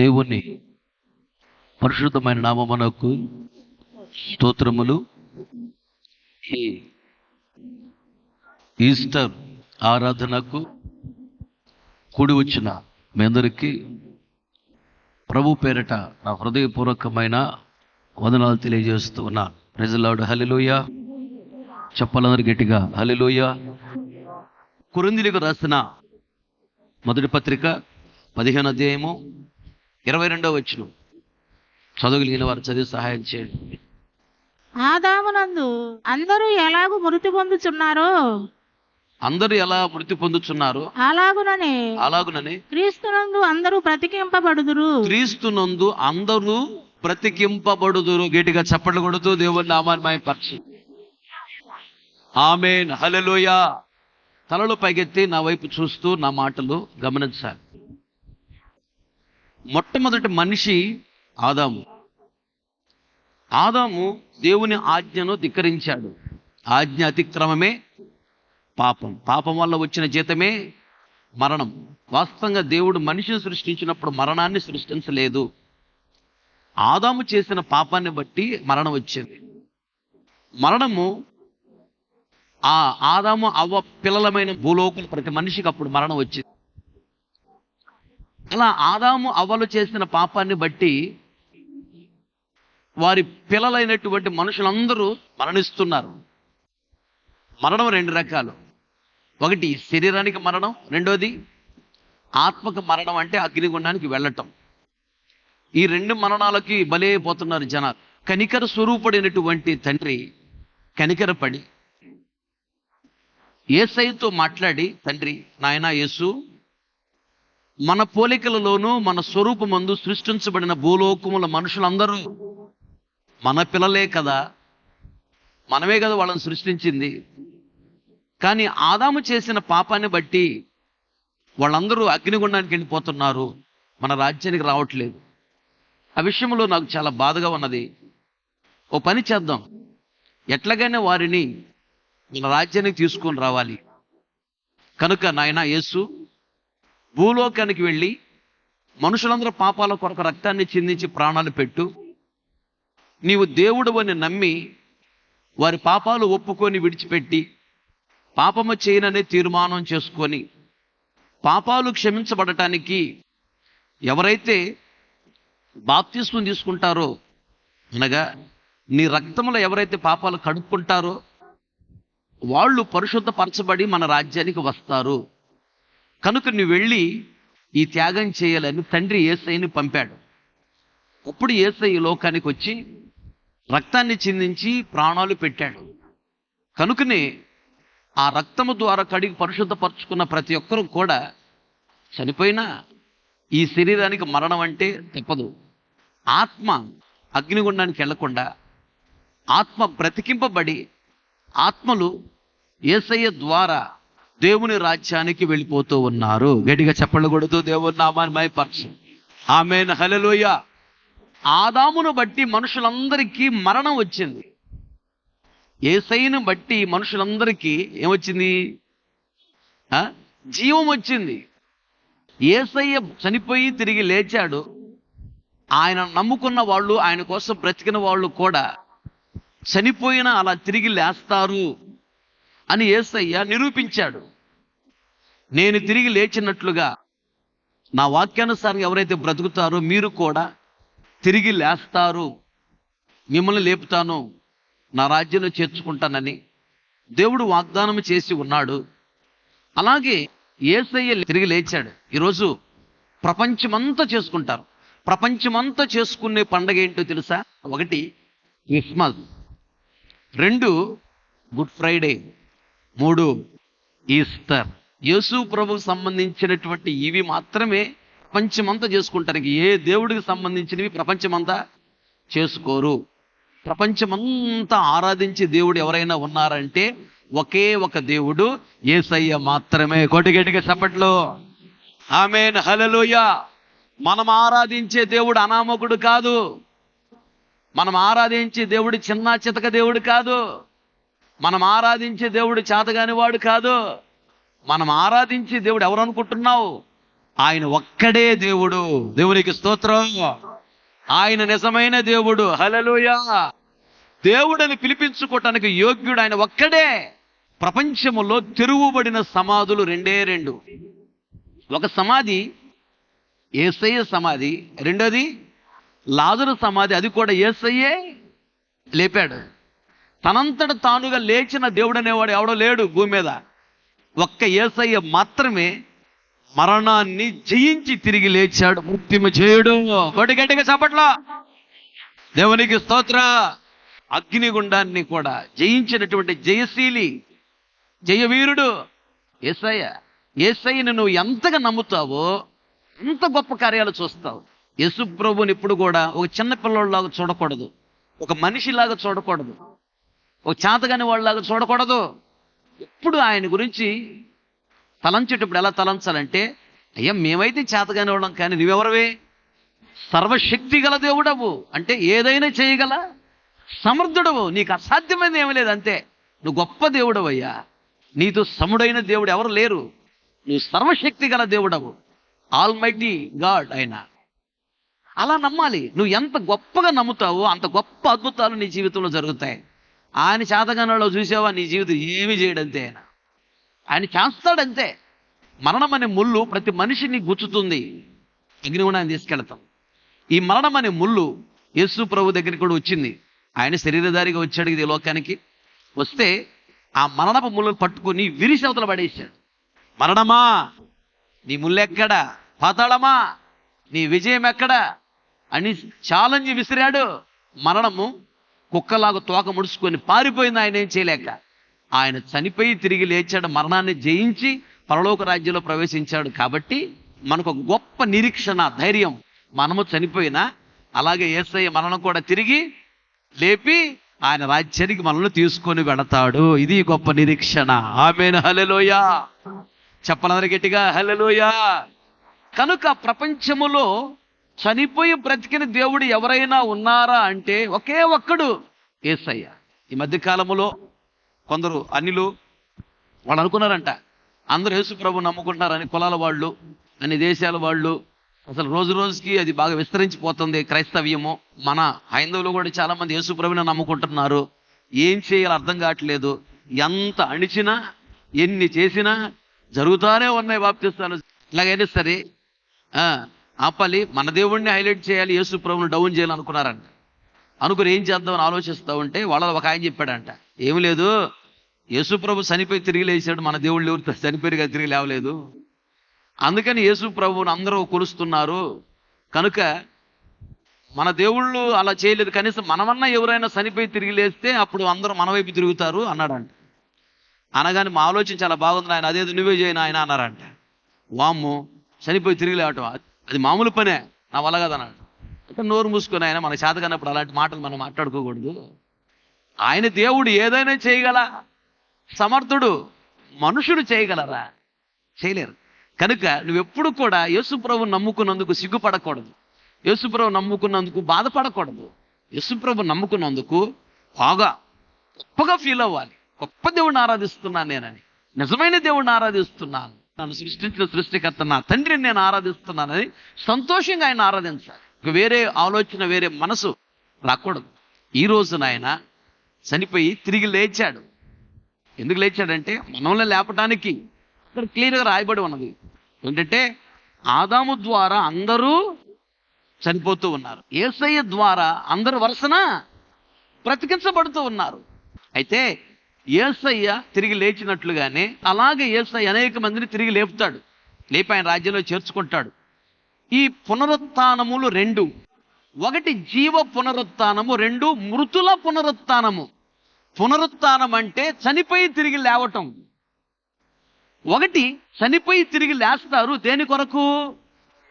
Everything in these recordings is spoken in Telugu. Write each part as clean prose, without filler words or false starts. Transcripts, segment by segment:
దేవుని పరిశుద్ధమైన నామమునకు స్తోత్రములు. ఈ ఈస్టర్ ఆరాధనకు కూడి వచ్చిన మీ అందరికీ ప్రభు పేరిట నా హృదయపూర్వకమైన వందనాలు తెలియజేస్తూ ఉన్నా. Praise the lord. హల్లెలూయా. చెప్పాలందరూ గట్టిగా హల్లెలూయా. కొరింథీయులకు రాసిన మొదటి పత్రిక 15వ అధ్యాయము 22వ వచనం చదవగలిగిన వారు చదివి సహాయం చేయండి. ఆదామునందు అందరూ ఎలాగూ మృతి పొందుచున్నారో అందరూ ఎలా మృతి పొందుచున్నారు అలాగుననే క్రీస్తునందు అందరూ బ్రతికింపబడుదురు. క్రీస్తునందు అందరూ బ్రతికింపబడుదురు. గట్టిగా చప్పట్లు కొడుతూ దేవుని నామాన్ని మహిమపరచు. ఆమేన్. హల్లెలూయా. తలలు పైకెత్తి నా వైపు చూస్తూ నా మాటలు గమనించాలి. మొట్టమొదటి మనిషి ఆదాము. ఆదాము దేవుని ఆజ్ఞను ధిక్కరించాడు. ఆజ్ఞ అతిక్రమమే పాపం. పాపం వల్ల వచ్చిన జీతమే మరణం. వాస్తవంగా దేవుడు మనిషిని సృష్టించినప్పుడు మరణాన్ని సృష్టించలేదు. ఆదాము చేసిన పాపాన్ని బట్టి మరణం వచ్చింది. మరణము ఆ ఆదాము అవ్వ పిల్లలమైన భూలోకులు ప్రతి మనిషికి అప్పుడు మరణం వచ్చింది. అలా ఆదాము అవ్వలు చేసిన పాపాన్ని బట్టి వారి పిల్లలైనటువంటి మనుషులందరూ మరణిస్తున్నారు. మరణం రెండు రకాలు. ఒకటి శరీరానికి మరణం, రెండోది ఆత్మక మరణం, అంటే అగ్నిగుండానికి వెళ్ళటం. ఈ రెండు మరణాలకి బలైపోతున్నారు జనాలు. కనికర స్వరూపుడైనటువంటి తండ్రి కనికరపడి యేసయ్యతో మాట్లాడి, తండ్రి నాయనా యేసు, మన పోలికలలోనూ మన స్వరూపమందు సృష్టించబడిన భూలోకముల మనుషులందరూ మన పిల్లలే కదా, మనమే కదా వాళ్ళని సృష్టించింది. కానీ ఆదాము చేసిన పాపాన్ని బట్టి వాళ్ళందరూ అగ్నిగుండానికి వెళ్ళిపోతున్నారు, మన రాజ్యానికి రావట్లేదు. ఆ విషయంలో నాకు చాలా బాధగా ఉన్నది. ఓ పని చేద్దాం, ఎట్లాగైనా వారిని మన రాజ్యానికి తీసుకొని రావాలి. కనుక నాయనా యేసు, భూలోకానికి వెళ్ళి మనుషులందరూ పాపాల కొరకు రక్తాన్ని చిందించి ప్రాణాలు పెట్టు. నీవు దేవుడు అని నమ్మి వారి పాపాలు ఒప్పుకొని విడిచిపెట్టి పాపము చేయననే తీర్మానం చేసుకొని పాపాలు క్షమించబడటానికి ఎవరైతే బాప్తిస్మం తీసుకుంటారో, అనగా నీ రక్తంలో ఎవరైతే పాపాలు కడుక్కుంటారో వాళ్ళు పరిశుద్ధపరచబడి మన రాజ్యానికి వస్తారు. కనుక నువ్వు వెళ్ళి ఈ త్యాగం చేయాలని తండ్రి యేసయ్యని పంపాడు. అప్పుడు యేసయ్య లోకానికి వచ్చి రక్తాన్ని చిందించి ప్రాణాలు పెట్టాడు. కనుకనే ఆ రక్తము ద్వారా కడిగి పరిశుద్ధపరచుకున్న ప్రతి ఒక్కరూ కూడా చనిపోయినా ఈ శరీరానికి మరణం అంటే తప్పదు. ఆత్మ అగ్నిగుండానికి వెళ్లకుండా ఆత్మ బ్రతికింపబడి ఆత్మలు యేసయ్య ద్వారా దేవుని రాజ్యానికి వెళ్ళిపోతూ ఉన్నారు. గట్టిగా చప్పట్లు కొడుతూ దేవుని నామాన్ని మహిమపరచు. ఆమేన్. హల్లెలూయా. ఆదామును బట్టి మనుషులందరికీ మరణం వచ్చింది. యేసయ్యను బట్టి మనుషులందరికీ ఏమొచ్చింది? జీవం వచ్చింది. యేసయ్య చనిపోయి తిరిగి లేచాడు. ఆయన నమ్ముకున్న వాళ్ళు, ఆయన కోసం బ్రతికిన వాళ్ళు కూడా చనిపోయినా అలా తిరిగి లేస్తారు అని యేసయ్య నిరూపించాడు. నేను తిరిగి లేచినట్లుగా నా వాక్యానుసారం ఎవరైతే బ్రతుకుతారో మీరు కూడా తిరిగి లేస్తారు, మిమ్మల్ని లేపుతాను, నా రాజ్యంలో చేర్చుకుంటానని దేవుడు వాగ్దానం చేసి ఉన్నాడు. అలాగే యేసయ్య తిరిగి లేచాడు. ఈరోజు ప్రపంచమంతా చేసుకుంటారు. ప్రపంచమంతా చేసుకునే పండగ ఏంటో తెలుసా? ఒకటి క్రిస్మస్, 2 గుడ్ ఫ్రైడే, 3 ఈస్టర్. యేసు ప్రభుకు సంబంధించినటువంటి ఇవి మాత్రమే ప్రపంచమంతా చేసుకుంటారు. ఏ దేవుడికి సంబంధించినవి ప్రపంచమంతా చేసుకోరు. ప్రపంచమంతా ఆరాధించే దేవుడు ఎవరైనా ఉన్నారంటే ఒకే ఒక దేవుడు, యేసయ్య మాత్రమే. కొటిగట్టిగా చప్పట్లు. ఆమేన్. హల్లెలూయా. మనం ఆరాధించే దేవుడు అనామకుడు కాదు. మనం ఆరాధించే దేవుడు చిన్న చితక దేవుడు కాదు. మనం ఆరాధించే దేవుడు చేతగాని వాడు కాదు. మనం ఆరాధించే దేవుడు ఎవరు అనుకుంటున్నావు? ఆయన ఒక్కడే దేవుడు. దేవునికి స్తోత్రం. ఆయన నిజమైన దేవుడు. హల్లెలూయా. దేవుడని పిలిపించుకోవటానికి యోగ్యుడు ఆయన ఒక్కడే. ప్రపంచములో తెరువబడిన సమాధులు రెండే రెండు. ఒక సమాధి యేసయ్య సమాధి, రెండోది లాజరు సమాధి. అది కూడా యేసయ్యే లేపాడు. తనంతట తానుగా లేచిన దేవుడు అనేవాడు ఎవడో లేడు భూమి మీద. ఒక్క యేసయ్య మాత్రమే మరణాన్ని జయించి తిరిగి లేచాడు. మృత్యుము చేయుడు. కొట్టి గట్టిగా చప్పట్లా. దేవునికి స్తోత్ర. అగ్నిగుండాన్ని కూడా జయించినటువంటి జయశీలి, జయవీరుడు యేసయ్య. యేసయ్యను నువ్వు ఎంతగా నమ్ముతావో అంత గొప్ప కార్యాలు చూస్తావు. యేసు ప్రభువుని ఇప్పుడు కూడా ఒక చిన్న పిల్లోళ్ళలాగా చూడకూడదు, ఒక మనిషిలాగా చూడకూడదు, ఒక చేతగాని వాళ్ళలాగా చూడకూడదు. ఎప్పుడు ఆయన గురించి తలంచేటప్పుడు ఎలా తలంచాలంటే, అయ్యా మేమైతే చేతగాని వాళ్ళం, కానీ నువ్వెవరవే? సర్వశక్తి గల దేవుడవు, అంటే ఏదైనా చేయగల సమర్థుడవు, నీకు అసాధ్యమైనది ఏమీ లేదు. అంతే, నువ్వు గొప్ప దేవుడవయ్యా, నీతో సముడైన దేవుడు ఎవరు లేరు, నువ్వు సర్వశక్తి గల దేవుడవు, ఆల్మైటీ గాడ్ ఆయన. అలా నమ్మాలి. నువ్వు ఎంత గొప్పగా నమ్ముతావో అంత గొప్ప అద్భుతాలు నీ జీవితంలో జరుగుతాయి. ఆయన చేతగానలో చూసావా, నీ జీవితం ఏమీ చేయడంతే. ఆయన చేస్తాడంతే. మరణం అనే ముళ్ళు ప్రతి మనిషిని గుచ్చుతుంది, అగ్నిగుండాన్ని తీసుకెళ్తాం. ఈ మరణం అనే ముళ్ళు యేసు ప్రభు దగ్గరికి కూడా వచ్చింది. ఆయన శరీరధారిగా వచ్చాడు ఇది లోకానికి. వస్తే ఆ మరణపు ముళ్ళను పట్టుకుని విరిసి అవతల పడేశాడు. మరణమా నీ ముళ్ళెక్కడా, పాతాళమా నీ విజయం ఎక్కడా అని ఛాలెంజ్ విసిరాడు. మరణము కుక్కలాగా తోక ముడుచుకొని పారిపోయింది. ఆయన ఏం చేయలేక ఆయన చనిపోయి తిరిగి లేచాడు. మరణాన్ని జయించి పరలోక రాజ్యంలో ప్రవేశించాడు. కాబట్టి మనకు ఒక గొప్ప నిరీక్షణ, ధైర్యం. మనము చనిపోయినా అలాగే యేసయ్య మనల్ని కూడా తిరిగి లేపి ఆయన రాజ్యానికి మనల్ని తీసుకొని వెళతాడు. ఇది గొప్ప నిరీక్షణ. ఆమేన్. హల్లెలూయా. చెప్పనందరూ గట్టిగా హల్లెలూయా. కనుక ప్రపంచములో చనిపోయి బ్రతికిన దేవుడు ఎవరైనా ఉన్నారా అంటే ఒకే ఒక్కడు, యేసయ్య. ఈ మధ్యకాలములో కొందరు అన్యులు వాళ్ళు అనుకున్నారంట, అందరూ యేసు ప్రభు నమ్ముకుంటున్నారని, కులాల వాళ్ళు, అన్ని దేశాల వాళ్ళు. అసలు రోజు రోజుకి అది బాగా విస్తరించిపోతుంది క్రైస్తవ్యము. మన హైందవులు కూడా చాలా మంది యేసు ప్రభుని నమ్ముకుంటున్నారు. ఏం చేయాలో అర్థం కావట్లేదు. ఎంత అణిచినా ఎన్ని చేసినా జరుగుతానే ఉన్నాయి బాప్తిస్తాలు. ఇలాగైనా సరే ఆపాలి, మన దేవుడిని హైలైట్ చేయాలి, యేసు ప్రభుని డౌన్ చేయాలనుకున్నారంట. అనుకుని ఏం చేద్దామని ఆలోచిస్తూ ఉంటే వాళ్ళ ఒక ఆయన చెప్పాడంట, ఏమి లేదు, యేసు ప్రభు చనిపోయి తిరిగి లేచాడు, మన దేవుళ్ళు ఎవరు చనిపోయి తిరిగి లేవలేదు, అందుకని యేసు ప్రభువుని అందరూ కొలుస్తున్నారు, కనుక మన దేవుళ్ళు అలా చేయలేదు, కనీసం మనమన్నా ఎవరైనా చనిపోయి తిరిగి లేస్తే అప్పుడు అందరూ మన వైపు తిరుగుతారు అన్నాడంట. అనగానే మా ఆలోచన చాలా బాగుంది ఆయన, అదేదో నువ్వే చేయను ఆయన అన్నారంట. వామ్ము, చనిపోయి తిరిగి లేవటం అది మామూలు పనే, నా వల్ల కదన్నాడు. అంటే నోరు మూసుకొని ఆయన, మన చేత కన్నప్పుడు అలాంటి మాటలు మనం మాట్లాడుకోకూడదు. ఆయన దేవుడు ఏదైనా చేయగల సమర్థుడు, మనుషుడు చేయగలరా? చేయలేరు. కనుక నువ్వెప్పుడు కూడా యేసు ప్రభువుని నమ్ముకున్నందుకు సిగ్గుపడకూడదు, యేసు ప్రభువు నమ్ముకున్నందుకు బాధపడకూడదు. యేసు ప్రభువు నమ్ముకున్నందుకు బాగా గొప్పగా ఫీల్ అవ్వాలి. గొప్ప దేవుడిని ఆరాధిస్తున్నాను నేనని, నిజమైన దేవుడిని ఆరాధిస్తున్నాను, నన్ను సృష్టించిన సృష్టికర్త నా తండ్రిని నేను ఆరాధిస్తున్నానని సంతోషంగా ఆయన ఆరాధించాలి. వేరే ఆలోచన, వేరే మనసు రాకూడదు. ఈ రోజున ఆయన చనిపోయి తిరిగి లేచాడు. ఎందుకు లేచాడంటే మనల్ని లేపటానికి. ఇక్కడ క్లియర్గా రాయబడి ఉన్నది ఏంటంటే, ఆదాము ద్వారా అందరూ చనిపోతూ ఉన్నారు, యేసయ్య ద్వారా అందరూ వరుసన బ్రతికించబడుతూ ఉన్నారు. అయితే యేసయ్య తిరిగి లేచినట్లుగానే అలాగే యేసయ్య అనేక మందిని తిరిగి లేపుతాడు, లేపి ఆయన రాజ్యంలో చేర్చుకుంటాడు. ఈ పునరుత్థానములు రెండు, ఒకటి జీవ పునరుత్థానము, రెండు మృతుల పునరుత్థానము. పునరుత్థానం అంటే చనిపోయి తిరిగి లేవటం. ఒకటి చనిపోయి తిరిగి లేస్తారు, దేని కొరకు?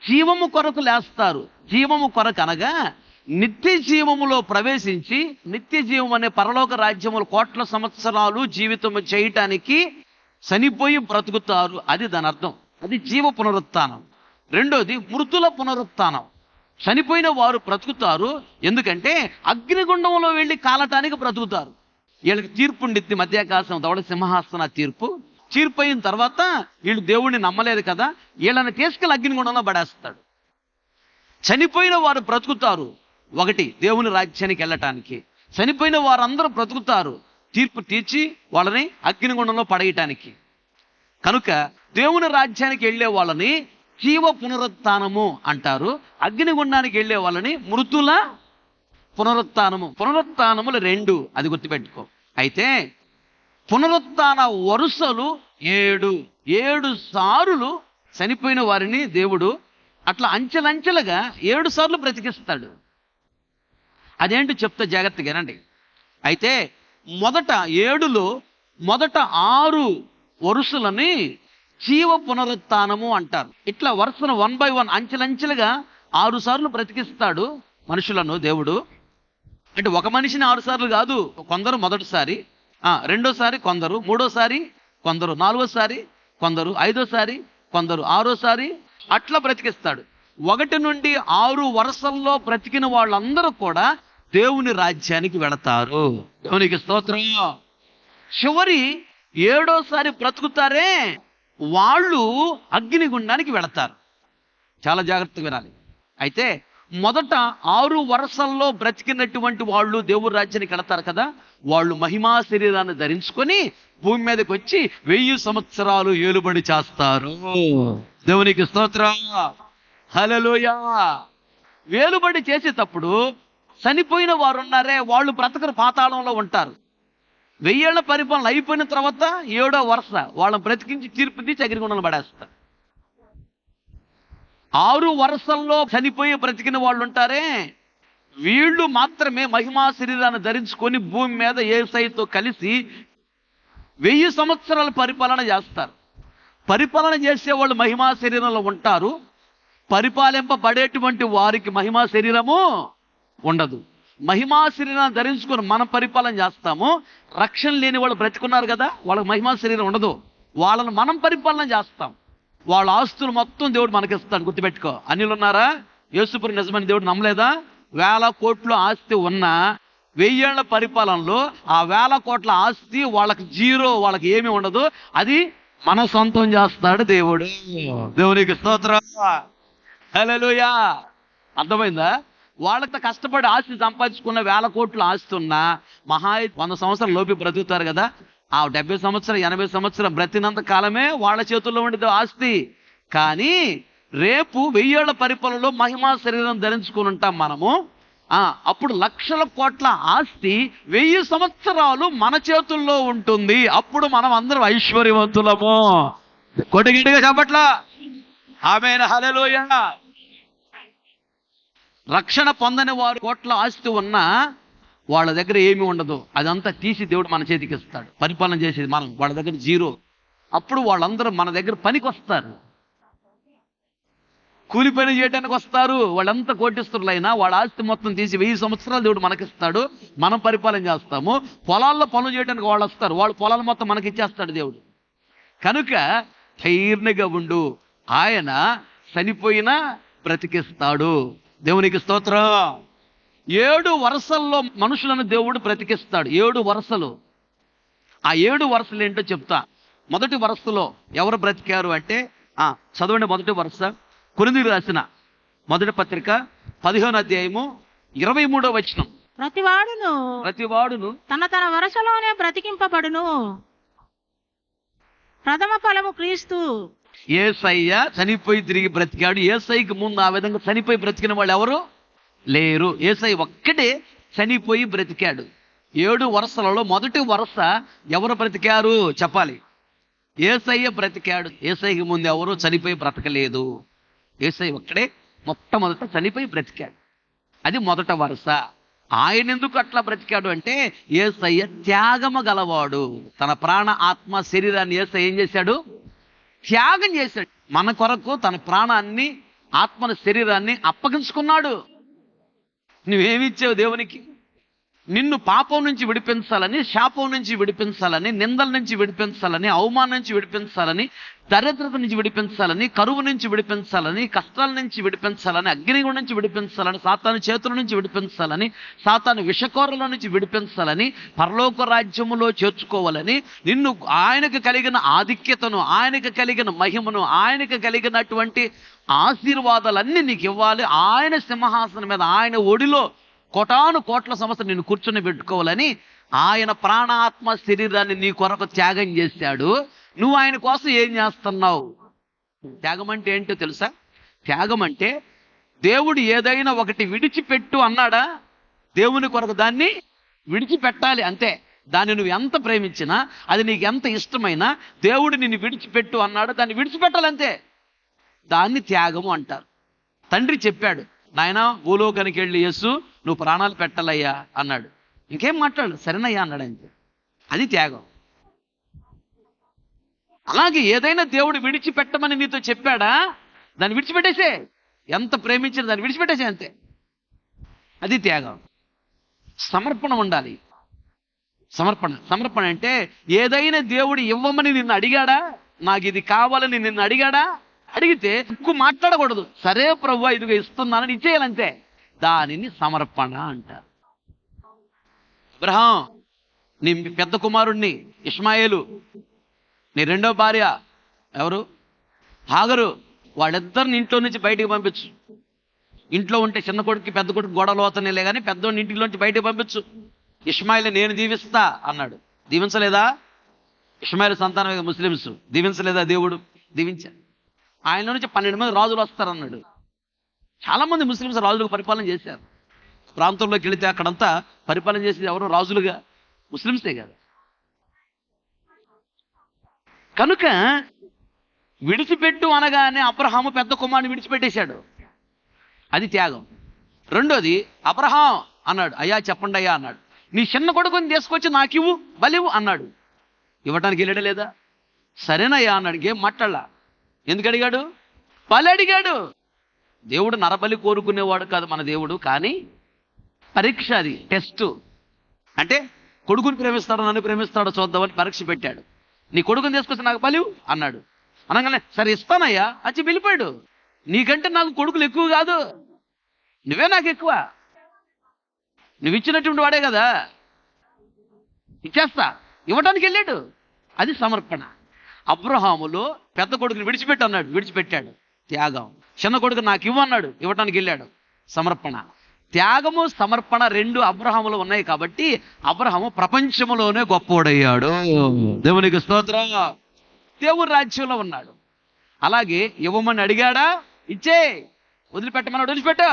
జీవము కొరకు లేస్తారు. జీవము కొరకు అనగా నిత్య జీవములో ప్రవేశించి నిత్య జీవం అనే పరలోక రాజ్యములు కోట్ల సంవత్సరాలు జీవితము చేయటానికి చనిపోయి బ్రతుకుతారు, అది దాని అర్థం. అది జీవ పునరుత్థానం. రెండోది మృతుల పునరుత్థానం. చనిపోయిన వారు బ్రతుకుతారు, ఎందుకంటే అగ్నిగుండంలో వెళ్ళి కాలటానికి బ్రతుకుతారు. వీళ్ళకి తీర్పు ఉండిద్ది, మధ్యాకాశం దవడ సింహాసన తీర్పు. చీరిపోయిన తర్వాత వీళ్ళు దేవుణ్ణి నమ్మలేదు కదా, వీళ్ళని తీసుకెళ్ళి అగ్నిగుండంలో పడేస్తాడు. చనిపోయిన వారు బ్రతుకుతారు, ఒకటి దేవుని రాజ్యానికి వెళ్ళటానికి. చనిపోయిన వారందరూ బ్రతుకుతారు, తీర్పు తీర్చి వాళ్ళని అగ్నిగుండంలో పడేయటానికి. కనుక దేవుని రాజ్యానికి వెళ్ళే వాళ్ళని జీవ పునరుత్థానము అంటారు, అగ్నిగుండానికి వెళ్ళే వాళ్ళని మృతుల పునరుత్థానము. పునరుత్థానములు రెండు, అది గుర్తుపెట్టుకో. అయితే పునరుత్థాన వరుసలు 7 సార్లు చనిపోయిన వారిని దేవుడు అట్లా అంచెలంచెలుగా 7 సార్లు బ్రతికిస్తాడు. అదేంటి చెప్తే జాగ్రత్తగా వినండి. అయితే మొదట 7లో మొదట 6 వరుసలని జీవ పునరుత్థానము అంటారు. ఇట్లా వరుసను 1 by 1 అంచెలంచెలుగా 6 సార్లు బ్రతికిస్తాడు మనుషులను దేవుడు. అంటే ఒక మనిషిని 6 సార్లు కాదు, కొందరు మొదటిసారి, రెండోసారి కొందరు, మూడోసారి కొందరు, నాలుగోసారి కొందరు, ఐదోసారి కొందరు, ఆరోసారి అట్లా బ్రతికిస్తాడు. 1 నుండి 6 వరుసల్లో బ్రతికిన వాళ్ళందరూ కూడా దేవుని రాజ్యానికి వెళతారు. దేవునికి స్తోత్రం. చివరి 7ఓసారి బ్రతుకుతారే వాళ్ళు అగ్నిగుండానికి వెళతారు. చాలా జాగ్రత్తగా వినాలి. అయితే మొదట 6 వరుసల్లో బ్రతికినటువంటి వాళ్ళు దేవుని రాజ్యానికి వెళతారు కదా, వాళ్ళు మహిమా శరీరాన్ని ధరించుకొని భూమి మీదకి వచ్చి 1000 సంవత్సరాలు ఏలుబడి చేస్తారు. దేవునికి స్తోత్రం. హల్లెలూయా. వేలుబడి చేసేటప్పుడు చనిపోయిన వారు ఉన్నారే వాళ్ళు బ్రతకరు, పాతాళంలో ఉంటారు. 1000 ఏళ్ల పరిపాలన అయిపోయిన తర్వాత 7వ వరుస వాళ్ళని బ్రతికించి తీర్పు తీసి అగ్నిగుండంలో పడేస్తారు. 6 వరుసల్లో చనిపోయి బ్రతికిన వాళ్ళు ఉంటారే వీళ్ళు మాత్రమే మహిమా శరీరాన్ని ధరించుకొని భూమి మీద యేసయ్యతో కలిసి 1000 సంవత్సరాల పరిపాలన చేస్తారు. పరిపాలన చేసేవాళ్ళు మహిమా శరీరంలో ఉంటారు, పరిపాలింపబడేటువంటి వారికి మహిమా శరీరము ఉండదు. మహిమా శరీరాన్ని ధరించుకొని మనం పరిపాలన చేస్తాము. రక్షణ లేని వాళ్ళు బ్రతికున్నారు కదా, వాళ్ళకి మహిమా శరీరం ఉండదు, వాళ్ళని మనం పరిపాలన చేస్తాం. వాళ్ళ ఆస్తులు మొత్తం దేవుడు మనకిస్తాడు. గుర్తుపెట్టుకో. అన్యులు ఉన్నారా? యేసుప్రభు నిజమని దేవుడు నమ్మలేదా? 1000 కోట్ల ఆస్తి ఉన్న 1000 ఏళ్ల పరిపాలనలో ఆ 1000 కోట్ల ఆస్తి వాళ్ళకి జీరో, వాళ్ళకి ఏమీ ఉండదు. అది మన సొంతం చేస్తాడు దేవుడు. దేవునికి స్తోత్రం. హల్లెలూయా. అర్థమైందా? వాళ్ళతో కష్టపడి ఆస్తి సంపాదించుకున్న 1000 కోట్ల ఆస్తి ఉన్నా మహా 100 సంవత్సరాల లోపి బ్రతుకుతారు కదా. ఆ 70 సంవత్సరం 80 సంవత్సరం బ్రతినంత కాలమే వాళ్ళ చేతుల్లో ఉండేది ఆస్తి. కానీ రేపు 1000 ఏళ్ల పరిపాలనలో మహిమా శరీరం ధరించుకుని ఉంటాం మనము. అప్పుడు లక్షల కోట్ల ఆస్తి 1000 సంవత్సరాలు మన చేతుల్లో ఉంటుంది. అప్పుడు మనం అందరం ఐశ్వర్యవంతులము. కొట్టగిట్టిగా చెప్పట్లా? ఆమేన్. హల్లెలూయా. రక్షణ పొందని వారు కోట్ల ఆస్తి ఉన్నా వాళ్ళ దగ్గర ఏమీ ఉండదు. అదంతా తీసి దేవుడు మన చేతికి ఇస్తాడు. పరిపాలన చేసేది మనం, వాళ్ళ దగ్గర జీరో. అప్పుడు వాళ్ళందరూ మన దగ్గర పనికి వస్తారు, కూలి పని చేయడానికి వస్తారు. వాళ్ళంతా కోటిస్తులైనా వాళ్ళ ఆస్తి మొత్తం తీసి 1000 సంవత్సరాలు దేవుడు మనకిస్తాడు, మనం పరిపాలన చేస్తాము. పొలాల్లో పనులు చేయడానికి వాళ్ళు వస్తారు, వాళ్ళ పొలాలు మొత్తం మనకి ఇచ్చేస్తాడు దేవుడు. కనుక ధైర్యంగా ఉండు, ఆయన చనిపోయినా బ్రతికిస్తాడు. దేవునికి స్తోత్రం. 7 వరుసల్లో మనుషులను దేవుడు బ్రతికిస్తాడు. 7 వరుసలు. ఆ 7 వరుసలు ఏంటో చెప్తా. మొదటి వరుసలో ఎవరు బ్రతికారు అంటే చదవండి. మొదటి వరుస కొరింథీయులకు రాసిన మొదటి పత్రిక 15వ అధ్యాయము 23వ వచనం. ప్రతివాడును తన వరుసలోనే బ్రతికింపబడును. ప్రథమ ఫలము క్రీస్తు. యేసయ్య చనిపోయి తిరిగి బ్రతికాడు. యేసయ్యకి ముందు ఆ విధంగా చనిపోయి బ్రతికిన వాళ్ళు ఎవరు లేరు. యేసయ్య ఒక్కడే చనిపోయి బ్రతికాడు. 7 వరుసలలో మొదటి వరుస ఎవరు బ్రతికారు చెప్పాలి? యేసయ్య బ్రతికాడు. యేసయ్యకి ముందు ఎవరు చనిపోయి బ్రతకలేదు. యేసయ్య ఒక్కడే మొట్టమొదట చనిపోయి బ్రతికాడు. అది మొదట వరుస. ఆయన ఎందుకు అట్లా బ్రతికాడు అంటే యేసయ్య త్యాగము గలవాడు. తన ప్రాణ ఆత్మ శరీరాన్ని యేసయ్య ఏం చేశాడు? త్యాగం చేశాడు. మన కొరకు తన ప్రాణాన్ని ఆత్మను శరీరాన్ని అప్పగించుకున్నాడు. నువ్వేమిచ్చావు దేవునికి? నిన్ను పాపం నుంచి విడిపించాలని, శాపం నుంచి విడిపించాలని, నిందల నుంచి విడిపించాలని, అవమానం నుంచి విడిపించాలని, దరిద్రత నుంచి విడిపించాలని, కరువు నుంచి విడిపించాలని, కష్టాల నుంచి విడిపించాలని, అగ్నిగుండం నుంచి విడిపించాలని, సాతాను చేతుల నుంచి విడిపించాలని, సాతాను విషకోరల నుంచి విడిపించాలని, పరలోక రాజ్యములో చేర్చుకోవాలని, నిన్ను ఆయనకు కలిగిన ఆధిక్యతను, ఆయనకు కలిగిన మహిమను, ఆయనకు కలిగినటువంటి ఆశీర్వాదాలన్నీ నీకు ఇవ్వాలి. ఆయన సింహాసనం మీద, ఆయన ఒడిలో కోటాను కోట్ల సంవత్సరం నిన్ను కూర్చొని పెట్టుకోవాలని ఆయన ప్రాణాత్మ శరీరాన్ని నీ కొరకు త్యాగం చేశాడు. నువ్వు ఆయన కోసం ఏం చేస్తున్నావు? త్యాగం అంటే ఏంటో తెలుసా? త్యాగం అంటే దేవుడు ఏదైనా ఒకటి విడిచిపెట్టు అన్నాడా, దేవుని కొరకు దాన్ని విడిచిపెట్టాలి అంతే. దాన్ని నువ్వు ఎంత ప్రేమించినా, అది నీకు ఎంత ఇష్టమైనా, దేవుడు నిన్ను విడిచిపెట్టు అన్నాడు, దాన్ని విడిచిపెట్టాలంతే. దాన్ని త్యాగము అంటారు. తండ్రి చెప్పాడు, నాయనా భూలోకానికి వెళ్ళి యేసు నువ్వు ప్రాణాలు పెట్టాలయ్యా అన్నాడు. ఇంకేం మాట్లాడు, సరేనయ్యా అన్నాడు అంతే. అది త్యాగం. అలాగే ఏదైనా దేవుడు విడిచిపెట్టమని నీతో చెప్పాడా, దాన్ని విడిచిపెట్టేసే. ఎంత ప్రేమించిన దాన్ని విడిచిపెట్టేసే అంతే. అది త్యాగం. సమర్పణ ఉండాలి. సమర్పణ అంటే ఏదైనా దేవుడు ఇవ్వమని నిన్ను అడిగాడా, నాకు ఇది కావాలని నిన్ను అడిగాడా, అడిగితే ఇంకో మాట్లాడకూడదు. సరే ప్రభువా ఇదిగో ఇస్తున్నానని ఇచ్చేయాలంతే. దానిని సమర్పణ అంటారు. అబ్రహాం నీ పెద్ద కుమారుణ్ణి ఇష్మాయేలు, నీ రెండో భార్య ఎవరు, హాగరు, వాళ్ళిద్దరిని ఇంట్లో నుంచి బయటికి పంపించు. ఇంట్లో ఉంటే చిన్న కొడుకు పెద్ద కొడుకు గొడవలు అవుతానేలే కానీ పెద్దోడిని ఇంటిలోంచి బయటికి పంపించు. ఇష్మాయిల్ని నేను దీవిస్తా అన్నాడు. దీవించలేదా? ఇష్మాయిల్ సంతానం ముస్లిమ్స్, దీవించలేదా దేవుడు? దీవించాడు. ఆయనలో నుంచి 12 మంది రాజులు వస్తారన్నాడు. చాలామంది ముస్లిమ్స్ రాజులుగా పరిపాలన చేశారు. ప్రాంతంలోకి వెళితే అక్కడంతా పరిపాలన చేసేది ఎవరు? రాజులుగా ముస్లిమ్సే కదా. కనుక విడిచిపెట్టు అనగానే అబ్రహాము పెద్ద కుమారుని విడిచిపెట్టేశాడు. అది త్యాగం. రెండోది, అబ్రహాం అన్నాడు, అయ్యా చెప్పండి అయ్యా అన్నాడు. నీ చిన్న కొడుకుని తీసుకొచ్చి నాకివ్వు, బలివు అన్నాడు. ఇవ్వటానికి వెళ్ళాడా లేదా? సరేనయ్యా అన్నాడు. ఇంకేం మాట్లాడలా. ఎందుకు అడిగాడు? బలి అడిగాడు. దేవుడు నరబలి కోరుకునేవాడు కాదు మన దేవుడు, కానీ పరీక్ష, అది టెస్ట్. అంటే కొడుకుని ప్రేమిస్తాడో నన్ను ప్రేమిస్తాడో చూద్దామని పరీక్ష పెట్టాడు. నీ కొడుకుని తీసుకొచ్చి నాకు బలివు అన్నాడు. అనగానే సరే ఇస్తానయ్యా అని వెళ్ళిపోయాడు. నీకంటే నాకు కొడుకులు ఎక్కువ కాదు, నువ్వే నాకు ఎక్కువ. నువ్వు ఇచ్చినటువంటి వాడే కదా, ఇచ్చేస్తా. ఇవ్వటానికి వెళ్ళాడు. అది సమర్పణ. అబ్రహాములో పెద్ద కొడుకుని విడిచిపెట్టు అన్నాడు, విడిచిపెట్టాడు. త్యాగం. చిన్న కొడుకు నాకు ఇవ్వన్నాడు, ఇవ్వటానికి వెళ్ళాడు. సమర్పణ. త్యాగము సమర్పణ రెండు అబ్రహాములో ఉన్నాయి కాబట్టి అబ్రహాము ప్రపంచంలోనే గొప్పవాడయ్యాడు. దేవునికి స్తోత్రం. దేవుని రాజ్యంలో ఉన్నాడు. అలాగే ఇవ్వమని అడిగాడా, ఇచ్చే. వదిలిపెట్టమన్నాడు, వదిలిపెట్టా.